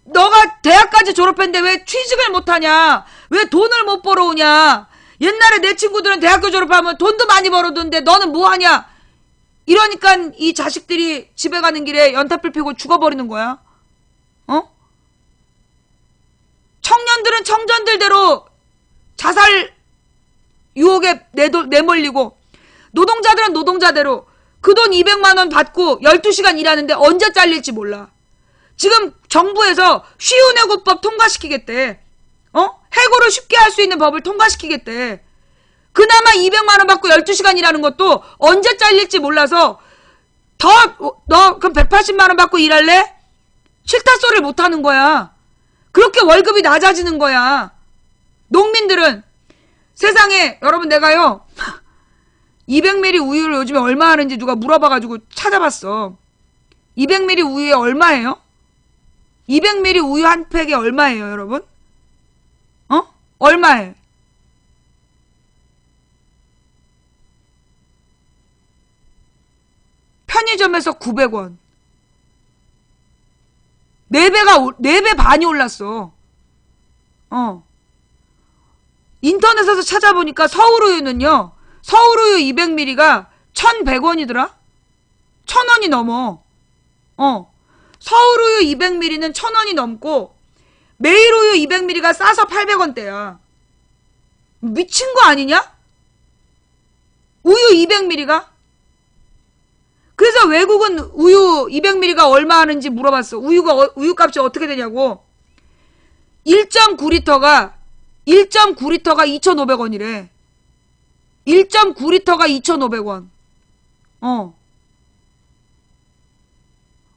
너가 대학까지 졸업했는데 왜 취직을 못하냐? 왜 돈을 못 벌어오냐? 옛날에 내 친구들은 대학교 졸업하면 돈도 많이 벌어두는데 너는 뭐하냐? 이러니까 이 자식들이 집에 가는 길에 연탄불 피고 죽어버리는 거야. 청년들은 청년들대로 자살 유혹에 내몰리고, 노동자들은 노동자대로 그 돈 200만 원 받고 12시간 일하는데 언제 잘릴지 몰라. 지금 정부에서 쉬운 해고법 통과시키겠대. 해고를 쉽게 할 수 있는 법을 통과시키겠대. 그나마 200만 원 받고 12시간 일하는 것도 언제 잘릴지 몰라서 너 그럼 180만 원 받고 일할래? 싫다 소리를 못 하는 거야. 그렇게 월급이 낮아지는 거야. 농민들은 세상에, 여러분, 내가요 200ml 우유를 요즘에 얼마 하는지 누가 물어봐가지고 찾아봤어. 200ml 우유에 얼마예요? 200ml 우유 한 팩에 얼마예요, 여러분? 얼마예요? 편의점에서 900원. 4배 반이 올랐어. 인터넷에서 찾아보니까 서울우유는요, 서울우유 200ml가 1,100원이더라? 1,000원이 넘어. 서울우유 200ml는 1,000원이 넘고, 매일우유 200ml가 싸서 800원대야. 미친 거 아니냐? 우유 200ml가? 그래서 외국은 우유 200ml가 얼마 하는지 물어봤어. 우유값이 어떻게 되냐고. 1.9리터가 2,500원이래. 1.9리터가 2,500원.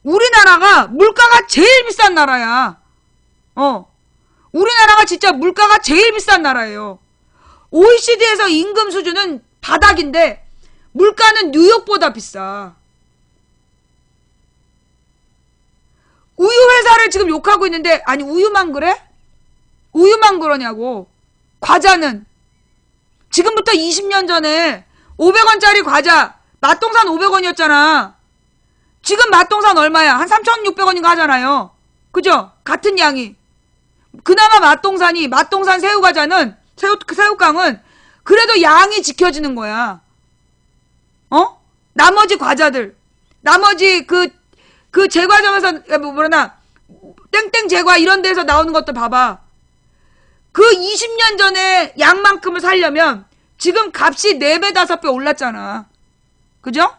우리나라가 물가가 제일 비싼 나라야. 우리나라가 진짜 물가가 제일 비싼 나라예요. OECD에서 임금 수준은 바닥인데 물가는 뉴욕보다 비싸. 우유 회사를 지금 욕하고 있는데, 아니 우유만 그래? 우유만 그러냐고. 과자는 지금부터 20년 전에 500원짜리 과자 맛동산 500원이었잖아. 지금 맛동산 얼마야? 한 3,600원인가 하잖아요. 그죠? 같은 양이. 그나마 맛동산 새우과자는, 새우깡은 그래도 양이 지켜지는 거야. 나머지 과자들, 나머지 그 제과점에서 땡땡 제과 이런 데서 나오는 것도 봐봐. 그 20년 전에 양만큼을 살려면 지금 값이 4배 5배 올랐잖아. 그죠?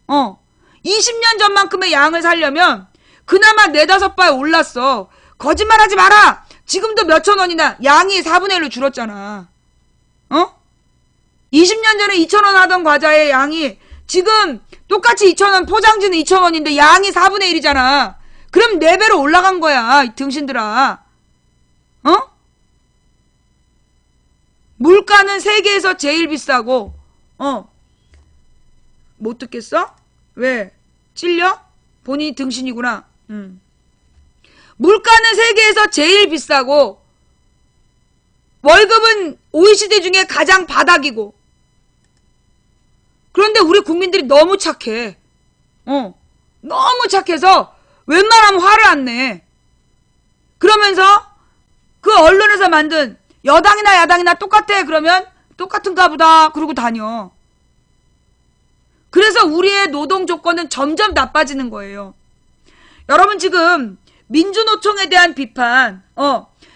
20년 전만큼의 양을 살려면 그나마 4, 5배 올랐어. 거짓말하지 마라. 지금도 몇천 원이나 양이 4분의 1로 줄었잖아. 20년 전에 2,000원 하던 과자의 양이 지금 똑같이 2,000원, 포장지는 2,000원인데 양이 4분의 1이잖아. 그럼 4배로 올라간 거야, 이 등신들아. 물가는 세계에서 제일 비싸고, 못 듣겠어? 왜? 찔려? 본인이 등신이구나. 물가는 세계에서 제일 비싸고, 월급은 OECD 중에 가장 바닥이고, 그런데 우리 국민들이 너무 착해. 너무 착해서 웬만하면 화를 안 내. 그러면서 그 언론에서 만든 여당이나 야당이나 똑같아. 그러면 똑같은가 보다. 그러고 다녀. 그래서 우리의 노동 조건은 점점 나빠지는 거예요. 여러분 지금 민주노총에 대한 비판,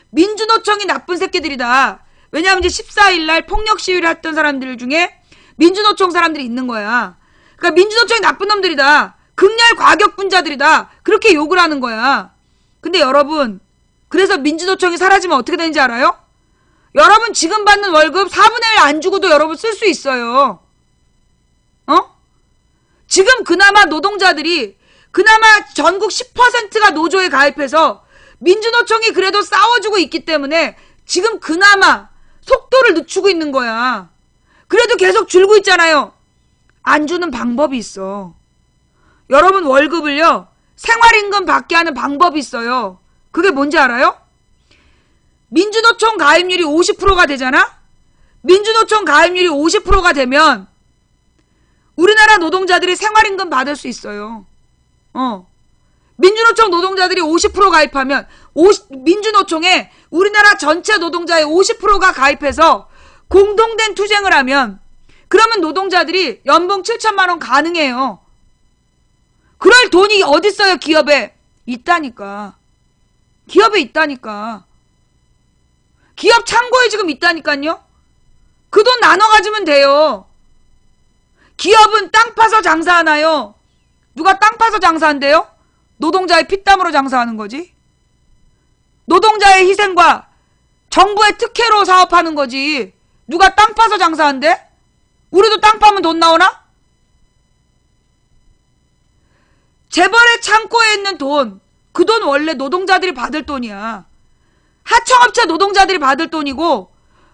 민주노총이 나쁜 새끼들이다. 왜냐하면 이제 14일날 폭력 시위를 했던 사람들 중에 민주노총 사람들이 있는 거야. 그러니까 민주노총이 나쁜 놈들이다. 극렬 과격분자들이다. 그렇게 욕을 하는 거야. 근데 여러분, 그래서 민주노총이 사라지면 어떻게 되는지 알아요? 여러분 지금 받는 월급 4분의 1 안 주고도 여러분 쓸 수 있어요. 지금 그나마 노동자들이, 그나마 전국 10%가 노조에 가입해서 민주노총이 그래도 싸워주고 있기 때문에 지금 그나마 속도를 늦추고 있는 거야. 그래도 계속 줄고 있잖아요. 안 주는 방법이 있어. 여러분 월급을요, 생활임금 받게 하는 방법이 있어요. 그게 뭔지 알아요? 민주노총 가입률이 50%가 되잖아? 민주노총 가입률이 50%가 되면 우리나라 노동자들이 생활임금 받을 수 있어요. 민주노총 노동자들이 50% 가입하면 민주노총에 우리나라 전체 노동자의 50%가 가입해서 공동된 투쟁을 하면, 그러면 노동자들이 연봉 7천만 원 가능해요. 그럴 돈이 어딨어요, 기업에? 있다니까. 기업에 있다니까. 기업 창고에 지금 있다니까요. 그 돈 나눠 가지면 돼요. 기업은 땅 파서 장사하나요? 누가 땅 파서 장사한대요? 노동자의 피땀으로 장사하는 거지. 노동자의 희생과 정부의 특혜로 사업하는 거지. 누가 땅 파서 장사한대? 우리도 땅 파면 돈 나오나? 재벌의 창고에 있는 돈, 그 돈 원래 노동자들이 받을 돈이야. 하청업체 노동자들이 받을 돈이고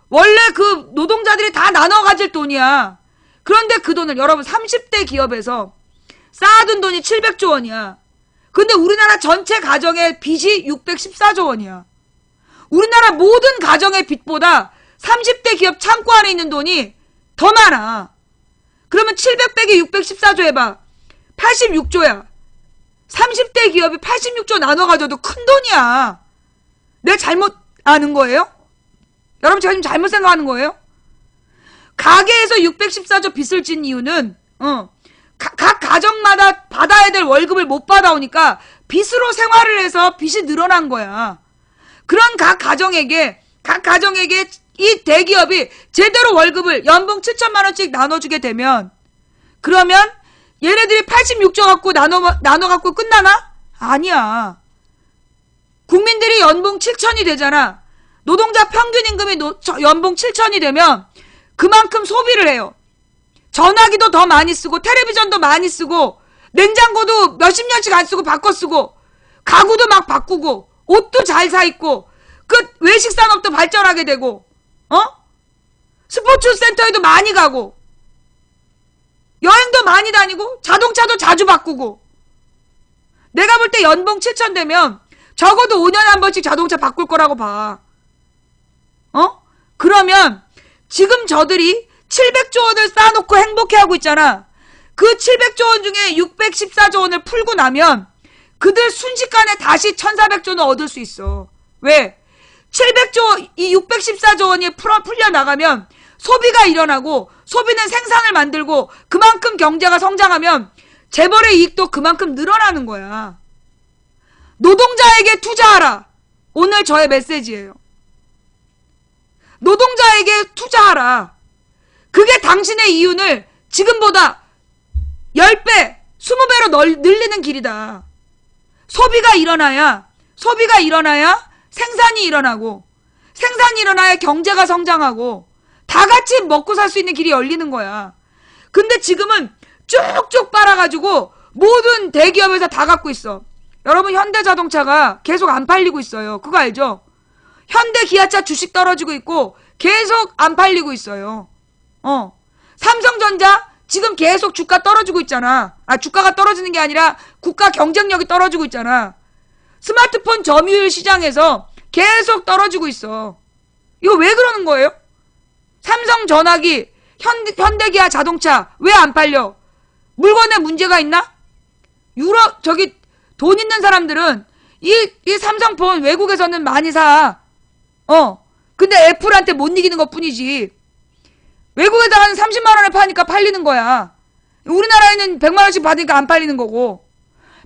원래 그 노동자들이 다 나눠 가질 돈이야. 그런데 그 돈을 여러분 30대 기업에서 쌓아둔 돈이 700조 원이야. 근데 우리나라 전체 가정의 빚이 614조 원이야. 우리나라 모든 가정의 빚보다 30대 기업 창고 안에 있는 돈이 더 많아. 그러면 700 빼기 614조 해봐. 86조야. 30대 기업이 86조 나눠 가져도 큰 돈이야. 내가 잘못 아는 거예요? 여러분 제가 지금 잘못 생각하는 거예요? 가게에서 614조 빚을 진 이유는 각 가정마다 받아야 될 월급을 못 받아오니까 빚으로 생활을 해서 빚이 늘어난 거야. 그런 각 가정에게 이 대기업이 제대로 월급을 연봉 7천만 원씩 나눠주게 되면 그러면 얘네들이 86조 갖고 나눠 갖고 끝나나? 아니야. 국민들이 연봉 7천이 되잖아. 노동자 평균 임금이 연봉 7천이 되면 그만큼 소비를 해요. 전화기도 더 많이 쓰고 텔레비전도 많이 쓰고 냉장고도 몇십 년씩 안 쓰고 바꿔 쓰고 가구도 막 바꾸고 옷도 잘 사 입고 그 외식 산업도 발전하게 되고 스포츠 센터에도 많이 가고 여행도 많이 다니고 자동차도 자주 바꾸고 내가 볼 때 연봉 7천 되면 적어도 5년에 한 번씩 자동차 바꿀 거라고 봐. 그러면 지금 저들이 700조 원을 쌓아놓고 행복해하고 있잖아. 그 700조 원 중에 614조 원을 풀고 나면 그들 순식간에 다시 1400조는 얻을 수 있어. 왜? 700조, 이 614조 원이 풀려나가면 소비가 일어나고 소비는 생산을 만들고 그만큼 경제가 성장하면 재벌의 이익도 그만큼 늘어나는 거야. 노동자에게 투자하라. 오늘 저의 메시지예요. 노동자에게 투자하라. 그게 당신의 이윤을 지금보다 10배, 20배로 늘리는 길이다. 소비가 일어나야 생산이 일어나고 생산이 일어나야 경제가 성장하고 다 같이 먹고 살 수 있는 길이 열리는 거야. 근데 지금은 쭉쭉 빨아가지고 모든 대기업에서 다 갖고 있어. 여러분 현대자동차가 계속 안 팔리고 있어요. 그거 알죠? 현대 기아차 주식 떨어지고 있고 계속 안 팔리고 있어요. 삼성전자 지금 계속 주가 떨어지고 있잖아. 주가가 떨어지는 게 아니라 국가 경쟁력이 떨어지고 있잖아. 스마트폰 점유율 시장에서 계속 떨어지고 있어. 이거 왜 그러는 거예요? 삼성 전화기, 현대기아 자동차 왜 안 팔려? 물건에 문제가 있나? 돈 있는 사람들은 이 삼성폰 외국에서는 많이 사. 근데 애플한테 못 이기는 것 뿐이지. 외국에다 한 30만 원에 파니까 팔리는 거야. 우리나라에는 100만 원씩 받으니까 안 팔리는 거고.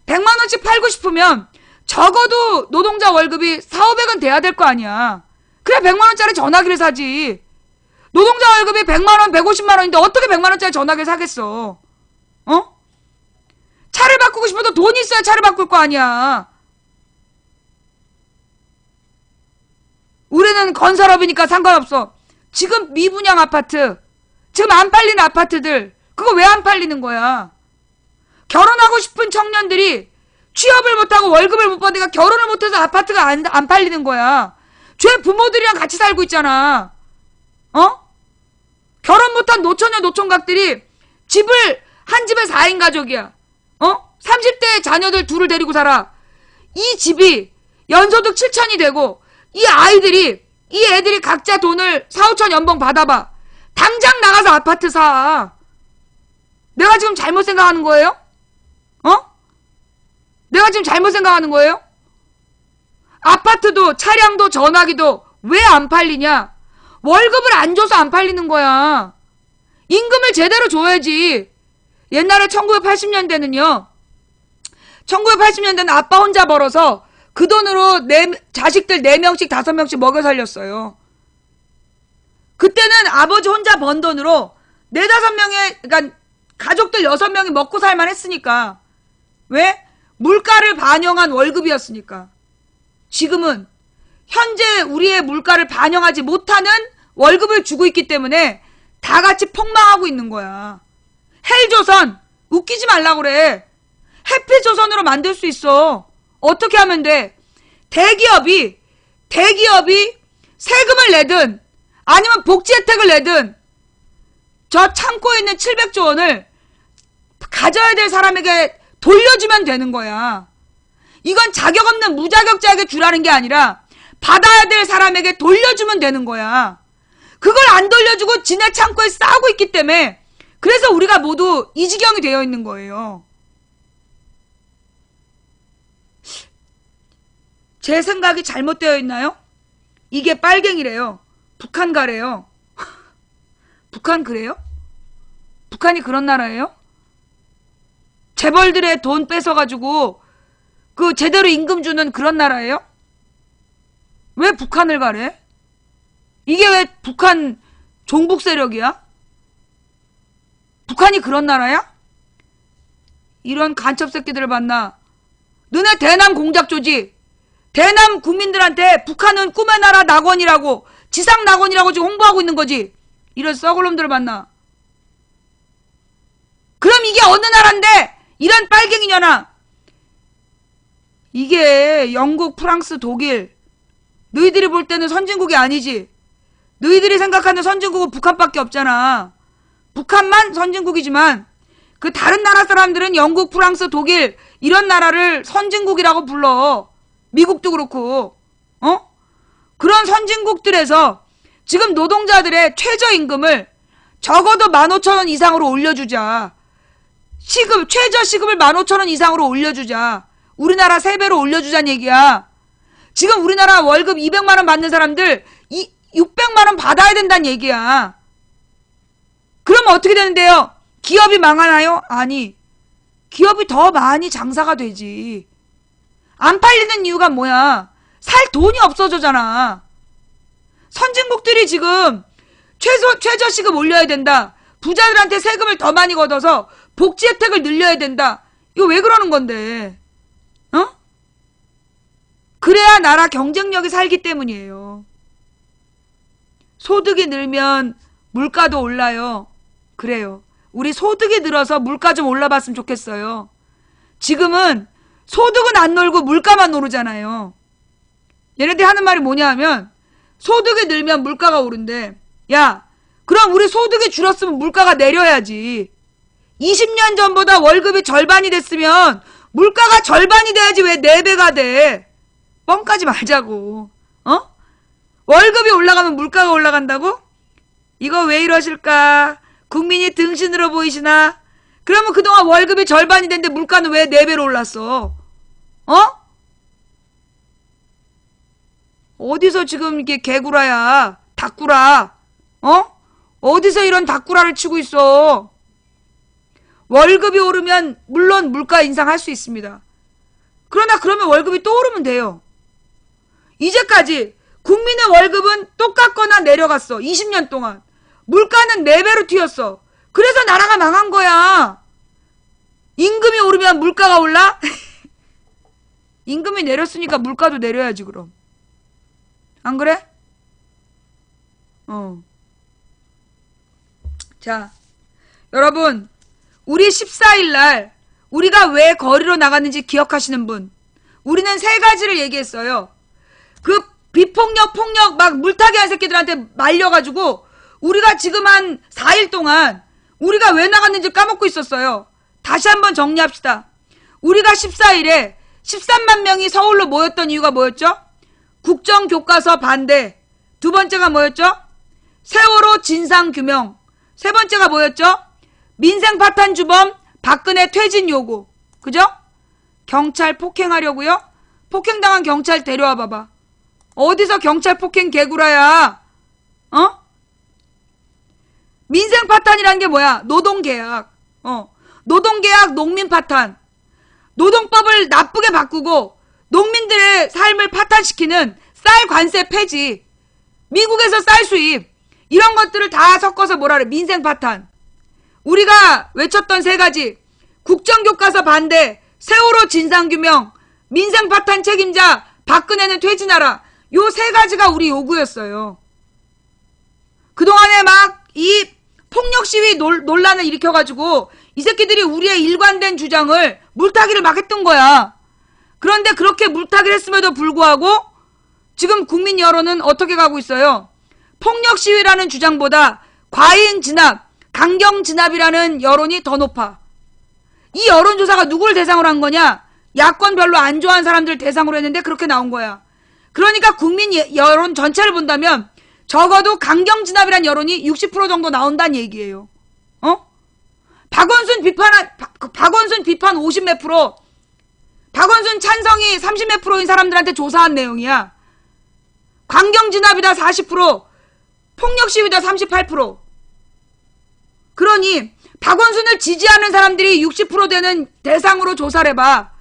100만 원씩 팔고 싶으면 적어도 노동자 월급이 4,500원 돼야 될 거 아니야. 그래 100만 원짜리 전화기를 사지. 노동자 월급이 100만 원, 150만 원인데 어떻게 100만 원짜리 전화기를 사겠어? 차를 바꾸고 싶어도 돈이 있어야 차를 바꿀 거 아니야. 우리는 건설업이니까 상관없어. 지금 미분양 아파트, 지금 안 팔리는 아파트들, 그거 왜 안 팔리는 거야? 결혼하고 싶은 청년들이 취업을 못하고 월급을 못 받으니까 결혼을 못해서 아파트가 안 팔리는 거야. 쟤 부모들이랑 같이 살고 있잖아. 결혼 못한 노처녀 노총각들이 한 집에 4인 가족이야. 30대 자녀들 둘을 데리고 살아. 이 집이 연소득 7천이 되고 이 애들이 각자 돈을 4, 5천 연봉 받아봐. 당장 나가서 아파트 사. 내가 지금 잘못 생각하는 거예요? 내가 지금 잘못 생각하는 거예요? 아파트도 차량도 전화기도 왜 안 팔리냐? 월급을 안 줘서 안 팔리는 거야. 임금을 제대로 줘야지. 옛날에 1980년대는요. 1980년대는 아빠 혼자 벌어서 그 돈으로 자식들 4명씩 5명씩 먹여 살렸어요. 그때는 아버지 혼자 번 돈으로 4-5명의, 그러니까 가족들 6명이 먹고 살만 했으니까. 왜? 물가를 반영한 월급이었으니까. 지금은 현재 우리의 물가를 반영하지 못하는 월급을 주고 있기 때문에 다 같이 폭망하고 있는 거야. 헬조선 웃기지 말라고 그래. 해피조선으로 만들 수 있어. 어떻게 하면 돼? 대기업이 세금을 내든 아니면 복지 혜택을 내든 저 창고에 있는 700조 원을 가져야 될 사람에게 돌려주면 되는 거야. 이건 자격 없는 무자격자에게 주라는 게 아니라 받아야 될 사람에게 돌려주면 되는 거야. 그걸 안 돌려주고 지네 창고에 싸고 있기 때문에 그래서 우리가 모두 이 지경이 되어 있는 거예요. 제 생각이 잘못되어 있나요? 이게 빨갱이래요. 북한 가래요. 북한 그래요? 북한이 그런 나라예요? 재벌들의 돈 뺏어가지고 그 제대로 임금 주는 그런 나라예요? 왜 북한을 가래? 이게 왜 북한 종북 세력이야? 북한이 그런 나라야? 이런 간첩 새끼들을 만나. 너네 대남 공작 조직, 대남 국민들한테 북한은 꿈의 나라 낙원이라고, 지상 낙원이라고 지금 홍보하고 있는 거지. 이런 썩을 놈들을 만나. 그럼 이게 어느 나라인데 이런 빨갱이냐나. 이게 영국, 프랑스, 독일. 너희들이 볼 때는 선진국이 아니지. 너희들이 생각하는 선진국은 북한밖에 없잖아. 북한만 선진국이지만 그 다른 나라 사람들은 영국, 프랑스, 독일 이런 나라를 선진국이라고 불러. 미국도 그렇고. 그런 선진국들에서 지금 노동자들의 최저임금을 적어도 15,000원 이상으로 올려주자. 최저 시급을 15,000원 이상으로 올려주자. 우리나라 3배로 올려주자는 얘기야. 지금 우리나라 월급 200만 원 받는 사람들 600만 원 받아야 된다는 얘기야. 그러면 어떻게 되는데요? 기업이 망하나요? 아니. 기업이 더 많이 장사가 되지. 안 팔리는 이유가 뭐야? 살 돈이 없어져잖아. 선진국들이 지금 최저시급 올려야 된다. 부자들한테 세금을 더 많이 걷어서 복지 혜택을 늘려야 된다. 이거 왜 그러는 건데? 그래야 나라 경쟁력이 살기 때문이에요. 소득이 늘면 물가도 올라요. 그래요. 우리 소득이 늘어서 물가 좀 올라봤으면 좋겠어요. 지금은 소득은 안 놀고 물가만 오르잖아요. 얘네들이 하는 말이 뭐냐 하면 소득이 늘면 물가가 오른대. 야, 그럼 우리 소득이 줄었으면 물가가 내려야지. 20년 전보다 월급이 절반이 됐으면 물가가 절반이 돼야지 왜 4배가 돼. 뻥까지 말자고. 월급이 올라가면 물가가 올라간다고? 이거 왜 이러실까? 국민이 등신으로 보이시나? 그러면 그동안 월급이 절반이 됐는데 물가는 왜 4배로 올랐어? 어디서 지금 이게 개구라야? 닭구라? 어디서 이런 닭구라를 치고 있어? 월급이 오르면 물론 물가 인상할 수 있습니다. 그러나 그러면 월급이 또 오르면 돼요. 이제까지 국민의 월급은 똑같거나 내려갔어. 20년 동안. 물가는 4배로 튀었어. 그래서 나라가 망한 거야. 임금이 오르면 물가가 올라? 임금이 내렸으니까 물가도 내려야지 그럼. 안 그래? 자, 여러분, 우리 14일 날 우리가 왜 거리로 나갔는지 기억하시는 분? 우리는 3가지를 얘기했어요. 그 비폭력, 폭력 막 물타기 한 새끼들한테 말려가지고 우리가 지금 한 4일 동안 우리가 왜 나갔는지 까먹고 있었어요. 다시 한번 정리합시다. 우리가 14일에 13만 명이 서울로 모였던 이유가 뭐였죠? 국정교과서 반대. 2번째가 뭐였죠? 세월호 진상규명. 3번째가 뭐였죠? 민생파탄주범 박근혜 퇴진 요구. 그죠? 경찰 폭행하려고요? 폭행당한 경찰 데려와 봐봐. 어디서 경찰 폭행 개구라야? 민생파탄이라는 게 뭐야? 노동계약. 노동계약 농민파탄. 노동법을 나쁘게 바꾸고 농민들의 삶을 파탄시키는 쌀 관세 폐지. 미국에서 쌀 수입. 이런 것들을 다 섞어서 뭐라 그래? 민생 파탄. 우리가 외쳤던 세 가지. 국정교과서 반대, 세월호 진상규명, 민생 파탄 책임자, 박근혜는 퇴진하라. 요 세 가지가 우리 요구였어요. 그동안에 막 이 폭력 시위 논란을 일으켜가지고 이 새끼들이 우리의 일관된 주장을 물타기를 막 했던 거야. 그런데 그렇게 물타기를 했음에도 불구하고 지금 국민 여론은 어떻게 가고 있어요? 폭력 시위라는 주장보다 과잉 진압, 강경 진압이라는 여론이 더 높아. 이 여론조사가 누구를 대상으로 한 거냐? 야권 별로 안 좋아하는 사람들 대상으로 했는데 그렇게 나온 거야. 그러니까 국민 여론 전체를 본다면 적어도 강경 진압이라는 여론이 60% 정도 나온다는 얘기예요. 박원순 비판 50 몇 프로, 박원순 찬성이 30 몇 프로인 사람들한테 조사한 내용이야. 강경 진압이다 40%, 폭력 시위다 38%. 그러니 박원순을 지지하는 사람들이 60% 되는 대상으로 조사를 해봐.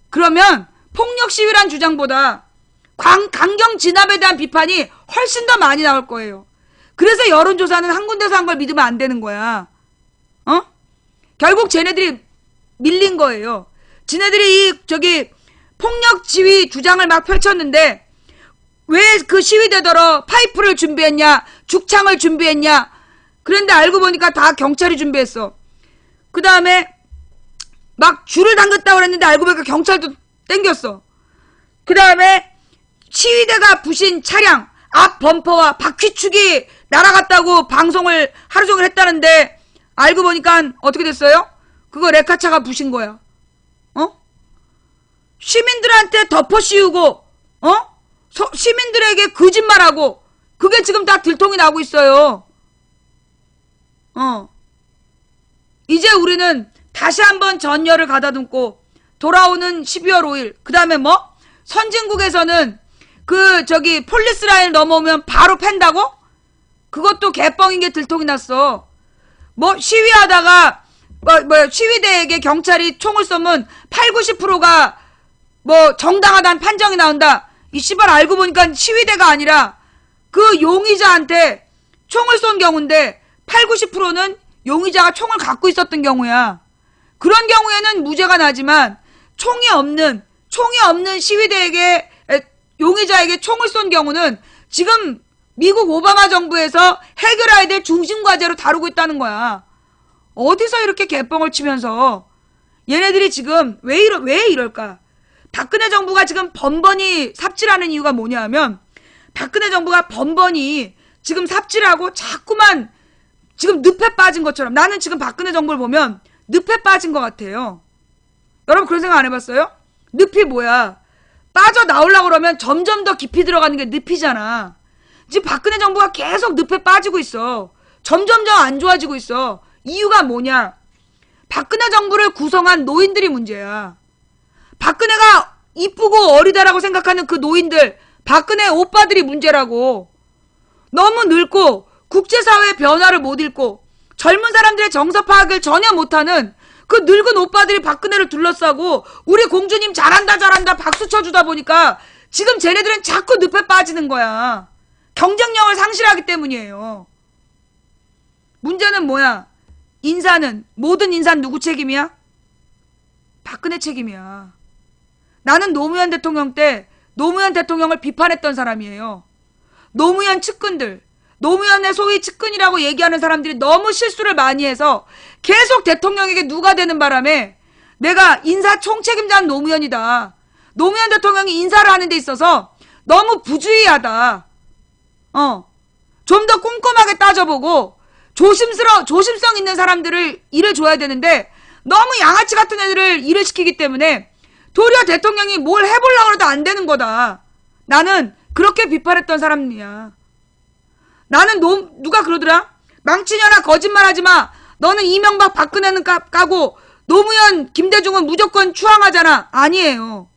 그러면 폭력 시위란 주장보다 강경 진압에 대한 비판이 훨씬 더 많이 나올 거예요. 그래서 여론조사는 한 군데서 한 걸 믿으면 안 되는 거야. 결국 쟤네들이 밀린 거예요. 쟤네들이 폭력 시위 주장을 막 펼쳤는데 왜 그 시위대더러 파이프를 준비했냐, 죽창을 준비했냐. 그런데 알고 보니까 다 경찰이 준비했어. 그 다음에 막 줄을 당겼다고 그랬는데 알고 보니까 경찰도 땡겼어. 그 다음에 시위대가 부신 차량 앞 범퍼와 바퀴축이 날아갔다고 방송을 하루 종일 했다는데 알고 보니까 어떻게 됐어요? 그거 레카차가 부신 거야. 시민들한테 덮어 씌우고 시민들에게 거짓말하고 그게 지금 다 들통이 나고 있어요. 이제 우리는 다시 한번 전열을 가다듬고 돌아오는 12월 5일 그 다음에 뭐? 선진국에서는 폴리스 라인을 넘어오면 바로 팬다고? 그것도 개뻥인 게 들통이 났어. 뭐 시위하다가 시위대에게 경찰이 총을 쏘면 80~90%가 뭐 정당하다는 판정이 나온다. 이 씨발 알고 보니까 시위대가 아니라 그 용의자한테 총을 쏜 경우인데 80~90%는 용의자가 총을 갖고 있었던 경우야. 그런 경우에는 무죄가 나지만 총이 없는 시위대에게 용의자에게 총을 쏜 경우는 지금 미국 오바마 정부에서 해결해야 될 중심 과제로 다루고 있다는 거야. 어디서 이렇게 개뻥을 치면서 얘네들이 지금 왜 이럴까? 박근혜 정부가 지금 번번이 삽질하는 이유가 뭐냐 하면 박근혜 정부가 번번이 지금 삽질하고 자꾸만 지금 늪에 빠진 것처럼 나는 지금 박근혜 정부를 보면 늪에 빠진 것 같아요. 여러분 그런 생각 안 해봤어요? 늪이 뭐야? 빠져나오려고 그러면 점점 더 깊이 들어가는 게 늪이잖아. 지금 박근혜 정부가 계속 늪에 빠지고 있어. 점점 안 좋아지고 있어. 이유가 뭐냐? 박근혜 정부를 구성한 노인들이 문제야. 박근혜가 이쁘고 어리다라고 생각하는 그 노인들, 박근혜 오빠들이 문제라고. 너무 늙고 국제사회의 변화를 못 읽고 젊은 사람들의 정서 파악을 전혀 못하는 그 늙은 오빠들이 박근혜를 둘러싸고 우리 공주님 잘한다 박수 쳐주다 보니까 지금 쟤네들은 자꾸 늪에 빠지는 거야. 경쟁력을 상실하기 때문이에요. 문제는 뭐야? 모든 인사는 누구 책임이야? 박근혜 책임이야. 나는 노무현 대통령 때 노무현 대통령을 비판했던 사람이에요. 노무현 측근들, 노무현의 소위 측근이라고 얘기하는 사람들이 너무 실수를 많이 해서 계속 대통령에게 누가 되는 바람에 내가 인사 총책임자는 노무현이다. 노무현 대통령이 인사를 하는 데 있어서 너무 부주의하다. 좀 더 꼼꼼하게 따져보고 조심성 있는 사람들을 일을 줘야 되는데 너무 양아치 같은 애들을 일을 시키기 때문에 도리어 대통령이 뭘 해보려고 해도 안 되는 거다. 나는 그렇게 비판했던 사람이야. 나는 누가 그러더라? 망치냐나 거짓말하지 마. 너는 이명박 박근혜는 까고 노무현 김대중은 무조건 추앙하잖아. 아니에요.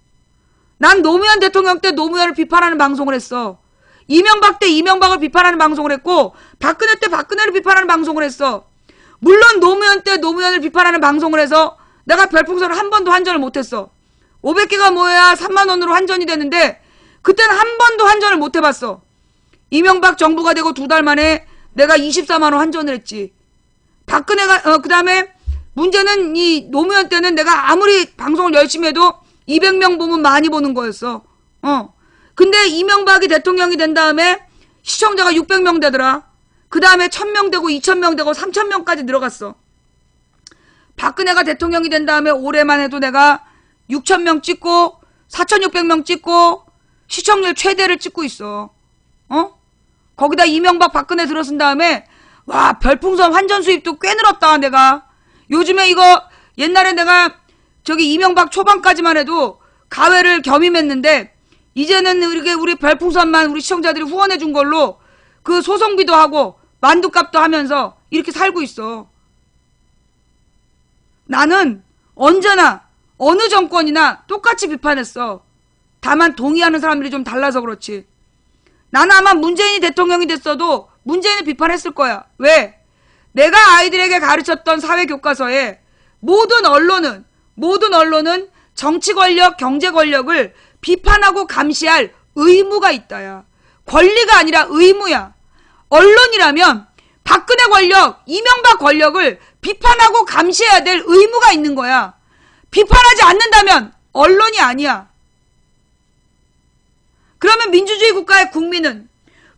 난 노무현 대통령 때 노무현을 비판하는 방송을 했어. 이명박 때 이명박을 비판하는 방송을 했고 박근혜 때 박근혜를 비판하는 방송을 했어. 물론 노무현 때 노무현을 비판하는 방송을 해서 내가 별풍선을 한 번도 환전을 못했어. 500개가 모여야 3만 원으로 환전이 되는데 그때는 한 번도 환전을 못 해봤어. 이명박 정부가 되고 2달 만에 내가 24만 원 환전을 했지. 박근혜가 그 다음에 문제는 이 노무현 때는 내가 아무리 방송을 열심히 해도 200명 보면 많이 보는 거였어. 근데 이명박이 대통령이 된 다음에 시청자가 600명 되더라. 그 다음에 1000명 되고 2000명 되고 3000명까지 늘어갔어. 박근혜가 대통령이 된 다음에 올해만 해도 내가 6000명 찍고 4600명 찍고 시청률 최대를 찍고 있어. 거기다 이명박 박근혜 들어선 다음에 와 별풍선 환전 수입도 꽤 늘었다 내가. 요즘에 이거 옛날에 내가 저기 이명박 초반까지만 해도 가회를 겸임했는데 이제는 우리 별풍선만 우리 시청자들이 후원해 준 걸로 그 소송비도 하고 만두값도 하면서 이렇게 살고 있어. 나는 언제나 어느 정권이나 똑같이 비판했어. 다만 동의하는 사람들이 좀 달라서 그렇지. 나는 아마 문재인이 대통령이 됐어도 문재인을 비판했을 거야. 왜? 내가 아이들에게 가르쳤던 사회교과서에 모든 언론은 정치 권력, 경제 권력을 비판하고 감시할 의무가 있다야. 권리가 아니라 의무야. 언론이라면 박근혜 권력, 이명박 권력을 비판하고 감시해야 될 의무가 있는 거야. 비판하지 않는다면 언론이 아니야. 그러면 민주주의 국가의 국민은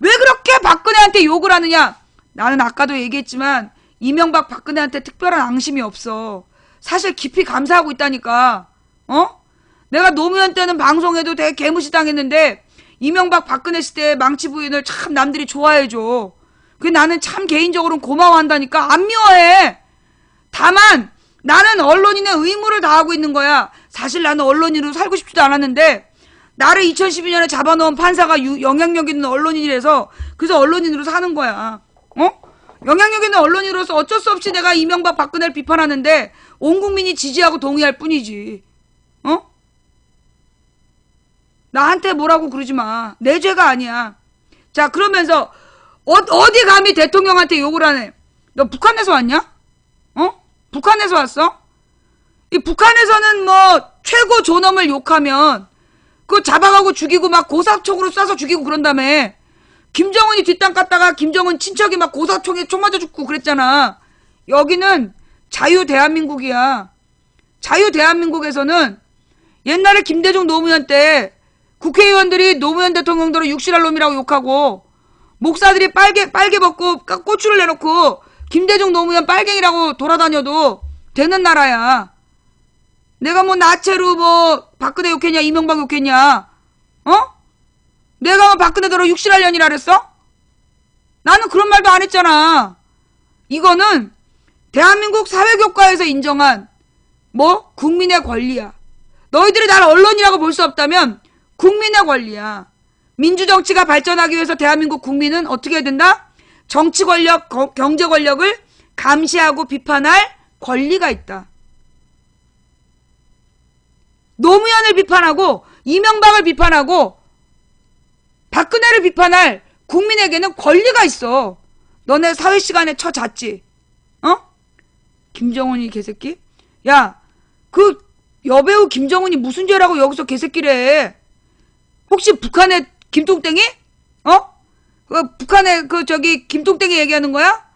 왜 그렇게 박근혜한테 욕을 하느냐? 나는 아까도 얘기했지만 이명박 박근혜한테 특별한 앙심이 없어. 사실 깊이 감사하고 있다니까. 내가 노무현 때는 방송에도 되게 개무시 당했는데 이명박 박근혜 시대의 망치 부인을 참 남들이 좋아해줘. 그 나는 참 개인적으로는 고마워한다니까. 안 미워해. 다만 나는 언론인의 의무를 다하고 있는 거야. 사실 나는 언론인으로 살고 싶지도 않았는데 나를 2012년에 잡아놓은 판사가 영향력 있는 언론인이라서 그래서 언론인으로 사는 거야. 영향력 있는 언론인으로서 어쩔 수 없이 내가 이명박 박근혜를 비판하는데 온 국민이 지지하고 동의할 뿐이지. 나한테 뭐라고 그러지 마. 내 죄가 아니야. 자, 그러면서 어디 감히 대통령한테 욕을 하네. 너 북한에서 왔냐? 북한에서 왔어? 이 북한에서는 뭐 최고 존엄을 욕하면 그거 잡아가고 죽이고 막 고사총으로 쏴서 죽이고 그런다며. 김정은이 뒷땅 깠다가 김정은 친척이 막 고사총에 총 맞아 죽고 그랬잖아. 여기는 자유 대한민국이야. 자유 대한민국에서는 옛날에 김대중 노무현 때 국회의원들이 노무현 대통령도를 육실할 놈이라고 욕하고 목사들이 빨개 벗고 고추를 내놓고 김대중 노무현 빨갱이라고 돌아다녀도 되는 나라야. 내가 뭐 나체로 뭐 박근혜 욕했냐 이명박 욕했냐? 내가 뭐 박근혜도로 육실할년이라 그랬어? 나는 그런 말도 안 했잖아. 이거는 대한민국 사회교과에서 인정한 뭐 국민의 권리야. 너희들이 나를 언론이라고 볼 수 없다면 국민의 권리야. 민주정치가 발전하기 위해서 대한민국 국민은 어떻게 해야 된다? 정치 권력, 경제 권력을 감시하고 비판할 권리가 있다. 노무현을 비판하고 이명박을 비판하고 박근혜를 비판할 국민에게는 권리가 있어. 너네 사회 시간에 쳐잤지? 김정은이 개새끼? 야, 그 여배우 김정은이 무슨 죄라고 여기서 개새끼래? 혹시 북한의 김통땡이? 북한의 김통땡이 얘기하는 거야?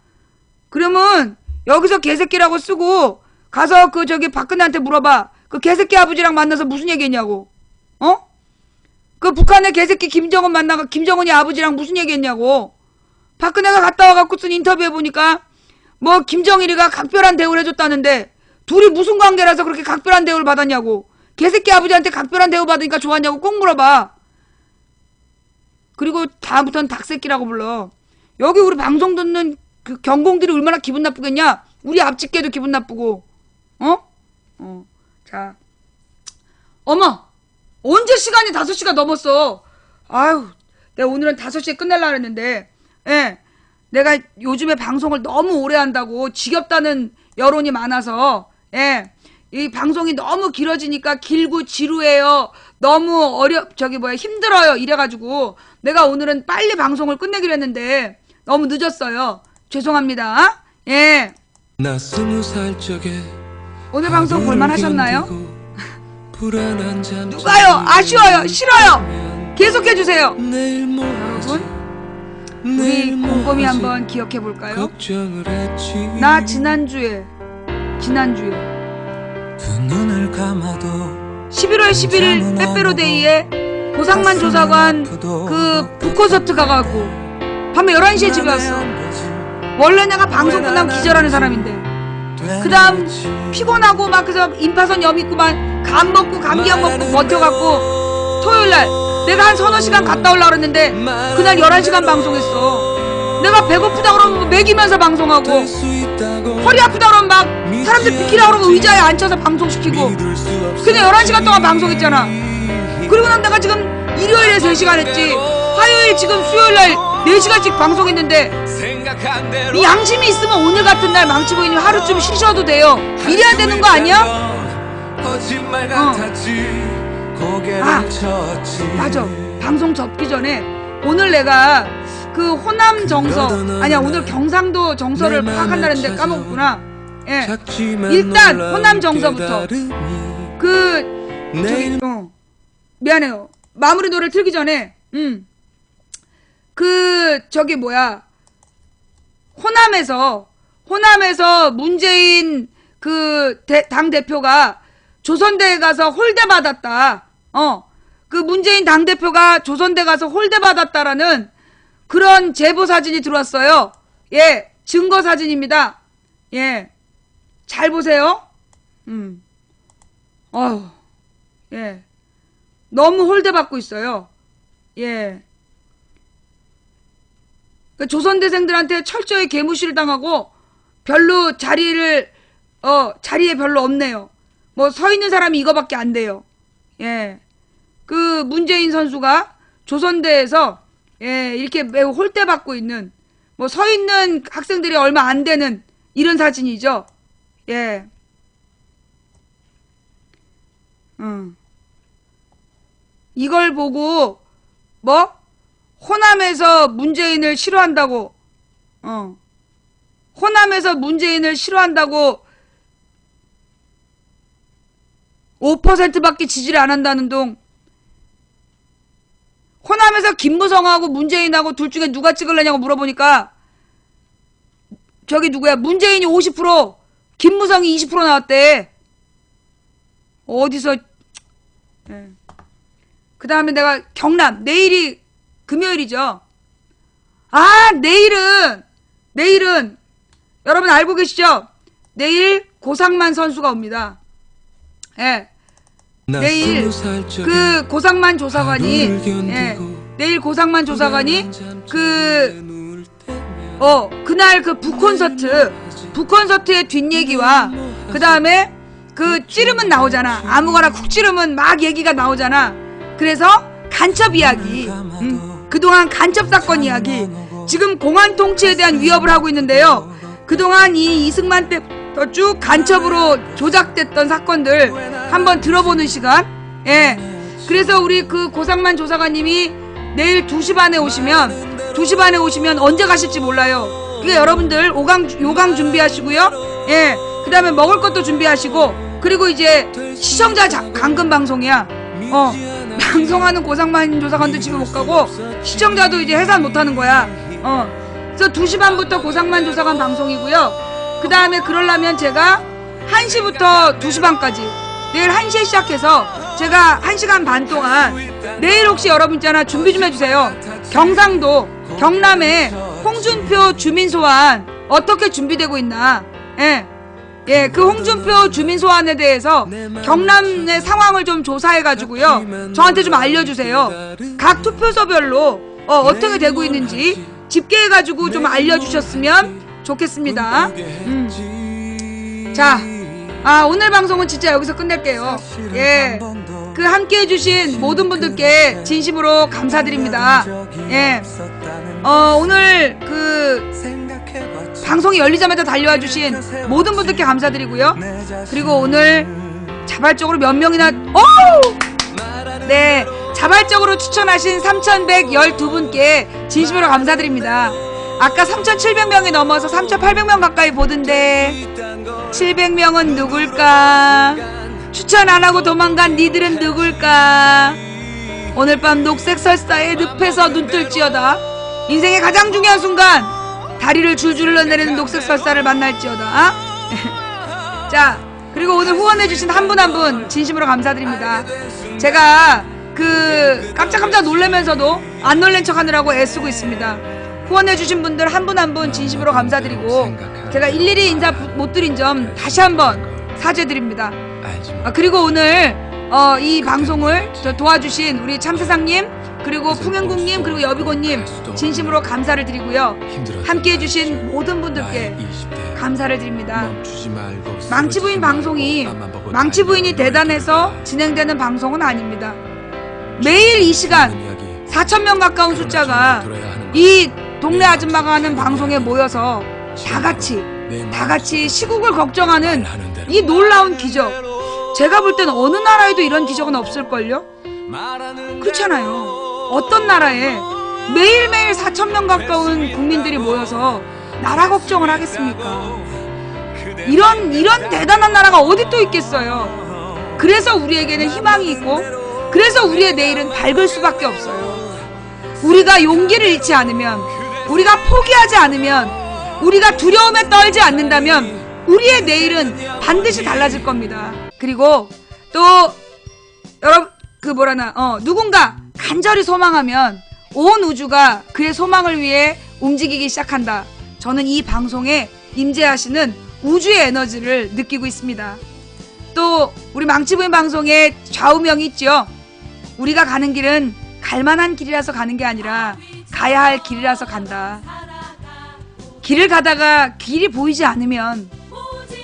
그러면 여기서 개새끼라고 쓰고 가서 박근혜한테 물어봐. 그 개새끼 아버지랑 만나서 무슨 얘기했냐고. 그 북한의 개새끼 김정은 만나가 김정은이 아버지랑 무슨 얘기했냐고. 박근혜가 갔다 와갖고 쓴 인터뷰 해보니까 뭐 김정일이가 각별한 대우를 해줬다는데 둘이 무슨 관계라서 그렇게 각별한 대우를 받았냐고. 개새끼 아버지한테 각별한 대우 받으니까 좋았냐고 꼭 물어봐. 그리고 다음부터는 닭새끼라고 불러. 여기 우리 방송 듣는 그 경공들이 얼마나 기분 나쁘겠냐? 우리 앞집게도 기분 나쁘고. 자. 어머! 언제 시간이 5시가 넘었어? 아유, 내가 오늘은 5시에 끝내려고 했는데, 예. 내가 요즘에 방송을 너무 오래 한다고 지겹다는 여론이 많아서, 예. 이 방송이 너무 길어지니까 길고 지루해요. 너무 힘들어요. 이래가지고, 내가 오늘은 빨리 방송을 끝내기로 했는데, 너무 늦었어요. 죄송합니다. 예. 나 20살 적에 오늘 방송 볼만 하셨나요? 누가요? 아쉬워요. 싫어요. 계속해주세요. 여러분, 우리 곰곰이 한번 기억해 볼까요? 걱정을 했지. 나 지난주에 그 눈을 감아도 11월 11일 빼빼로데이에 고상만 조사관 그 북콘서트 가가고 밤에 11시에 집에 왔어. 원래 내가 방송 끝나면 기절하는 사람인데 그 다음 피곤하고 막 그래서 임파선 염 있고 막 감 먹고 감기약 먹고 버텨갖고 토요일날 내가 한 서너 시간 갔다 오려고 그랬는데 그날 11시간 방송했어. 내가 배고프다 그러면 먹이면서 방송하고 허리 아프다 그러면 막 사람들 비키라 그러고 의자에 앉혀서 방송시키고 그냥 11시간 동안 방송했잖아. 그리고 난 내가 지금 일요일에 3시간 했지, 화요일 지금 수요일날 4시간씩 방송했는데 이 양심이 있으면 오늘 같은 날 망치부인님 하루쯤 쉬셔도 돼요. 이래야 되는 거 아니야? 맞아. 방송 접기 전에 오늘 내가 그 호남 정서 아니야 오늘 경상도 정서를 파악한다는데 까먹었구나. 예. 일단 호남 정서부터 그 저기 미안해요. 마무리 노래를 틀기 전에 그 저기 뭐야 호남에서 문재인 그 당 대표가 조선대에 가서 홀대 받았다. 그 문재인 당 대표가 조선대 가서 홀대 받았다라는 그런 제보 사진이 들어왔어요. 예, 증거 사진입니다. 예, 잘 보세요. 예, 너무 홀대 받고 있어요. 예. 그 조선대생들한테 철저히 개무시를 당하고 별로 자리에 별로 없네요. 뭐 서 있는 사람이 이거밖에 안 돼요. 예. 그 문재인 선수가 조선대에서 예, 이렇게 매우 홀대받고 있는 뭐 서 있는 학생들이 얼마 안 되는 이런 사진이죠. 예. 이걸 보고 뭐 호남에서 문재인을 싫어한다고 호남에서 문재인을 싫어한다고 5%밖에 지지를 안 한다는 동 호남에서 김무성하고 문재인하고 둘 중에 누가 찍을래냐고 물어보니까 저기 누구야 문재인이 50% 김무성이 20% 나왔대. 어디서 예. 그 다음에 내가 경남 내일이 금요일이죠. 아 내일은 여러분 알고 계시죠? 내일 고상만 선수가 옵니다. 예. 내일 그 고상만 조사관이 내일 고상만 조사관이 그날 그 북콘서트의 뒷얘기와 그 다음에 그 찌르면 나오잖아. 아무거나 쿡 찌르면 막 얘기가 나오잖아. 그래서 간첩 이야기, 그동안 간첩 사건 이야기, 지금 공안 통치에 대한 위협을 하고 있는데요. 그동안 이 이승만 때부터 쭉 간첩으로 조작됐던 사건들 한번 들어보는 시간. 예. 그래서 우리 그 고상만 조사관님이 내일 2시 반에 오시면 언제 가실지 몰라요. 그러니까 여러분들 요강 준비하시고요. 예. 그 다음에 먹을 것도 준비하시고, 그리고 이제 시청자 감금 방송이야. 방송하는 고상만 조사관도 집에 못 가고 시청자도 이제 해산 못 하는 거야. 그래서 2시 반부터 고상만 조사관 방송이고요. 그 다음에 그러려면 제가 1시부터 2시 반까지 내일 1시에 시작해서 제가 1시간 반 동안 내일 혹시 여러분 있잖아 준비 좀 해주세요. 경상도 경남에 홍준표 주민 소환 어떻게 준비되고 있나. 예, 그 홍준표 주민 소환에 대해서 경남의 상황을 좀 조사해가지고요. 저한테 좀 알려주세요. 각 투표소별로 어떻게 되고 있는지 집계해가지고 좀 알려주셨으면 좋겠습니다. 자, 오늘 방송은 진짜 여기서 끝낼게요. 예, 그 함께해주신 모든 분들께 진심으로 감사드립니다. 예, 오늘 그 방송이 열리자마자 달려와 주신 모든 분들께 감사드리고요. 그리고 오늘 자발적으로 몇 명이나 자발적으로 추천하신 3112분께 진심으로 감사드립니다. 아까 3700명이 넘어서 3800명 가까이 보던데 700명은 누굴까? 추천 안하고 도망간 니들은 누굴까? 오늘 밤 녹색 설사에 늪에서 눈뜰지어다. 인생의 가장 중요한 순간 다리를 줄줄 흘러내리는 녹색 설사를 만날지어다. 자, 그리고 오늘 후원해주신 한 분 한 분 진심으로 감사드립니다. 제가 깜짝깜짝 놀라면서도 안 놀란 척 하느라고 애쓰고 있습니다. 후원해주신 분들 한 분 한 분 진심으로 감사드리고, 제가 일일이 인사 못 드린 점 다시 한번 사죄드립니다. 그리고 오늘 이 방송을 도와주신 우리 참세상님, 그리고 풍현국님, 그리고 여비고님 진심으로 감사를 드리고요. 함께해주신 모든 분들께 감사를 드립니다. 망치부인 방송이 망치부인이 대단해서 진행되는 방송은 아닙니다. 매일 이 시간 4,000명 가까운 숫자가 이 동네 아줌마가 하는 방송에 모여서 다같이 시국을 걱정하는 이 놀라운 기적, 제가 볼 때는 어느 나라에도 이런 기적은 없을걸요? 그렇잖아요. 어떤 나라에 매일매일 4,000명 가까운 국민들이 모여서 나라 걱정을 하겠습니까? 이런 대단한 나라가 어디 또 있겠어요. 그래서 우리에게는 희망이 있고, 그래서 우리의 내일은 밝을 수밖에 없어요. 우리가 용기를 잃지 않으면, 우리가 포기하지 않으면, 우리가 두려움에 떨지 않는다면 우리의 내일은 반드시 달라질 겁니다. 그리고 또 여러분 누군가 간절히 소망하면 온 우주가 그의 소망을 위해 움직이기 시작한다. 저는 이 방송에 임재하시는 우주의 에너지를 느끼고 있습니다. 또 우리 망치부인 방송에 좌우명이 있죠. 우리가 가는 길은 갈만한 길이라서 가는 게 아니라 가야 할 길이라서 간다. 길을 가다가 길이 보이지 않으면,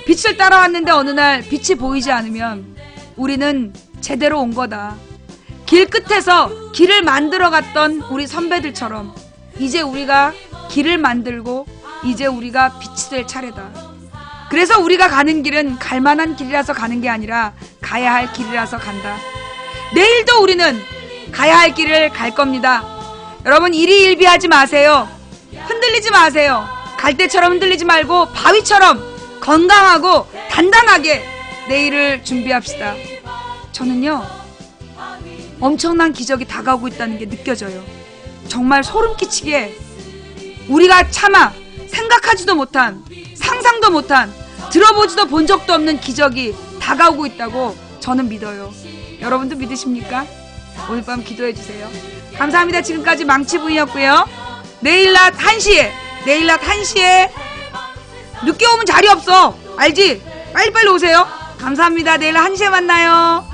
빛을 따라왔는데 어느 날 빛이 보이지 않으면 우리는 제대로 온 거다. 길 끝에서 길을 만들어 갔던 우리 선배들처럼 이제 우리가 길을 만들고 이제 우리가 빛이 될 차례다. 그래서 우리가 가는 길은 갈만한 길이라서 가는 게 아니라 가야 할 길이라서 간다. 내일도 우리는 가야 할 길을 갈 겁니다. 여러분, 일희일비하지 마세요. 흔들리지 마세요. 갈대처럼 흔들리지 말고 바위처럼 건강하고 단단하게 내일을 준비합시다. 저는요, 엄청난 기적이 다가오고 있다는 게 느껴져요. 정말 소름 끼치게 우리가 차마 생각하지도 못한, 상상도 못한, 들어보지도 본 적도 없는 기적이 다가오고 있다고 저는 믿어요. 여러분도 믿으십니까? 오늘 밤 기도해 주세요. 감사합니다. 지금까지 망치부인이었고요. 내일 낮 1시에 늦게 오면 자리 없어. 알지? 빨리빨리 오세요. 감사합니다. 내일 1시에 만나요.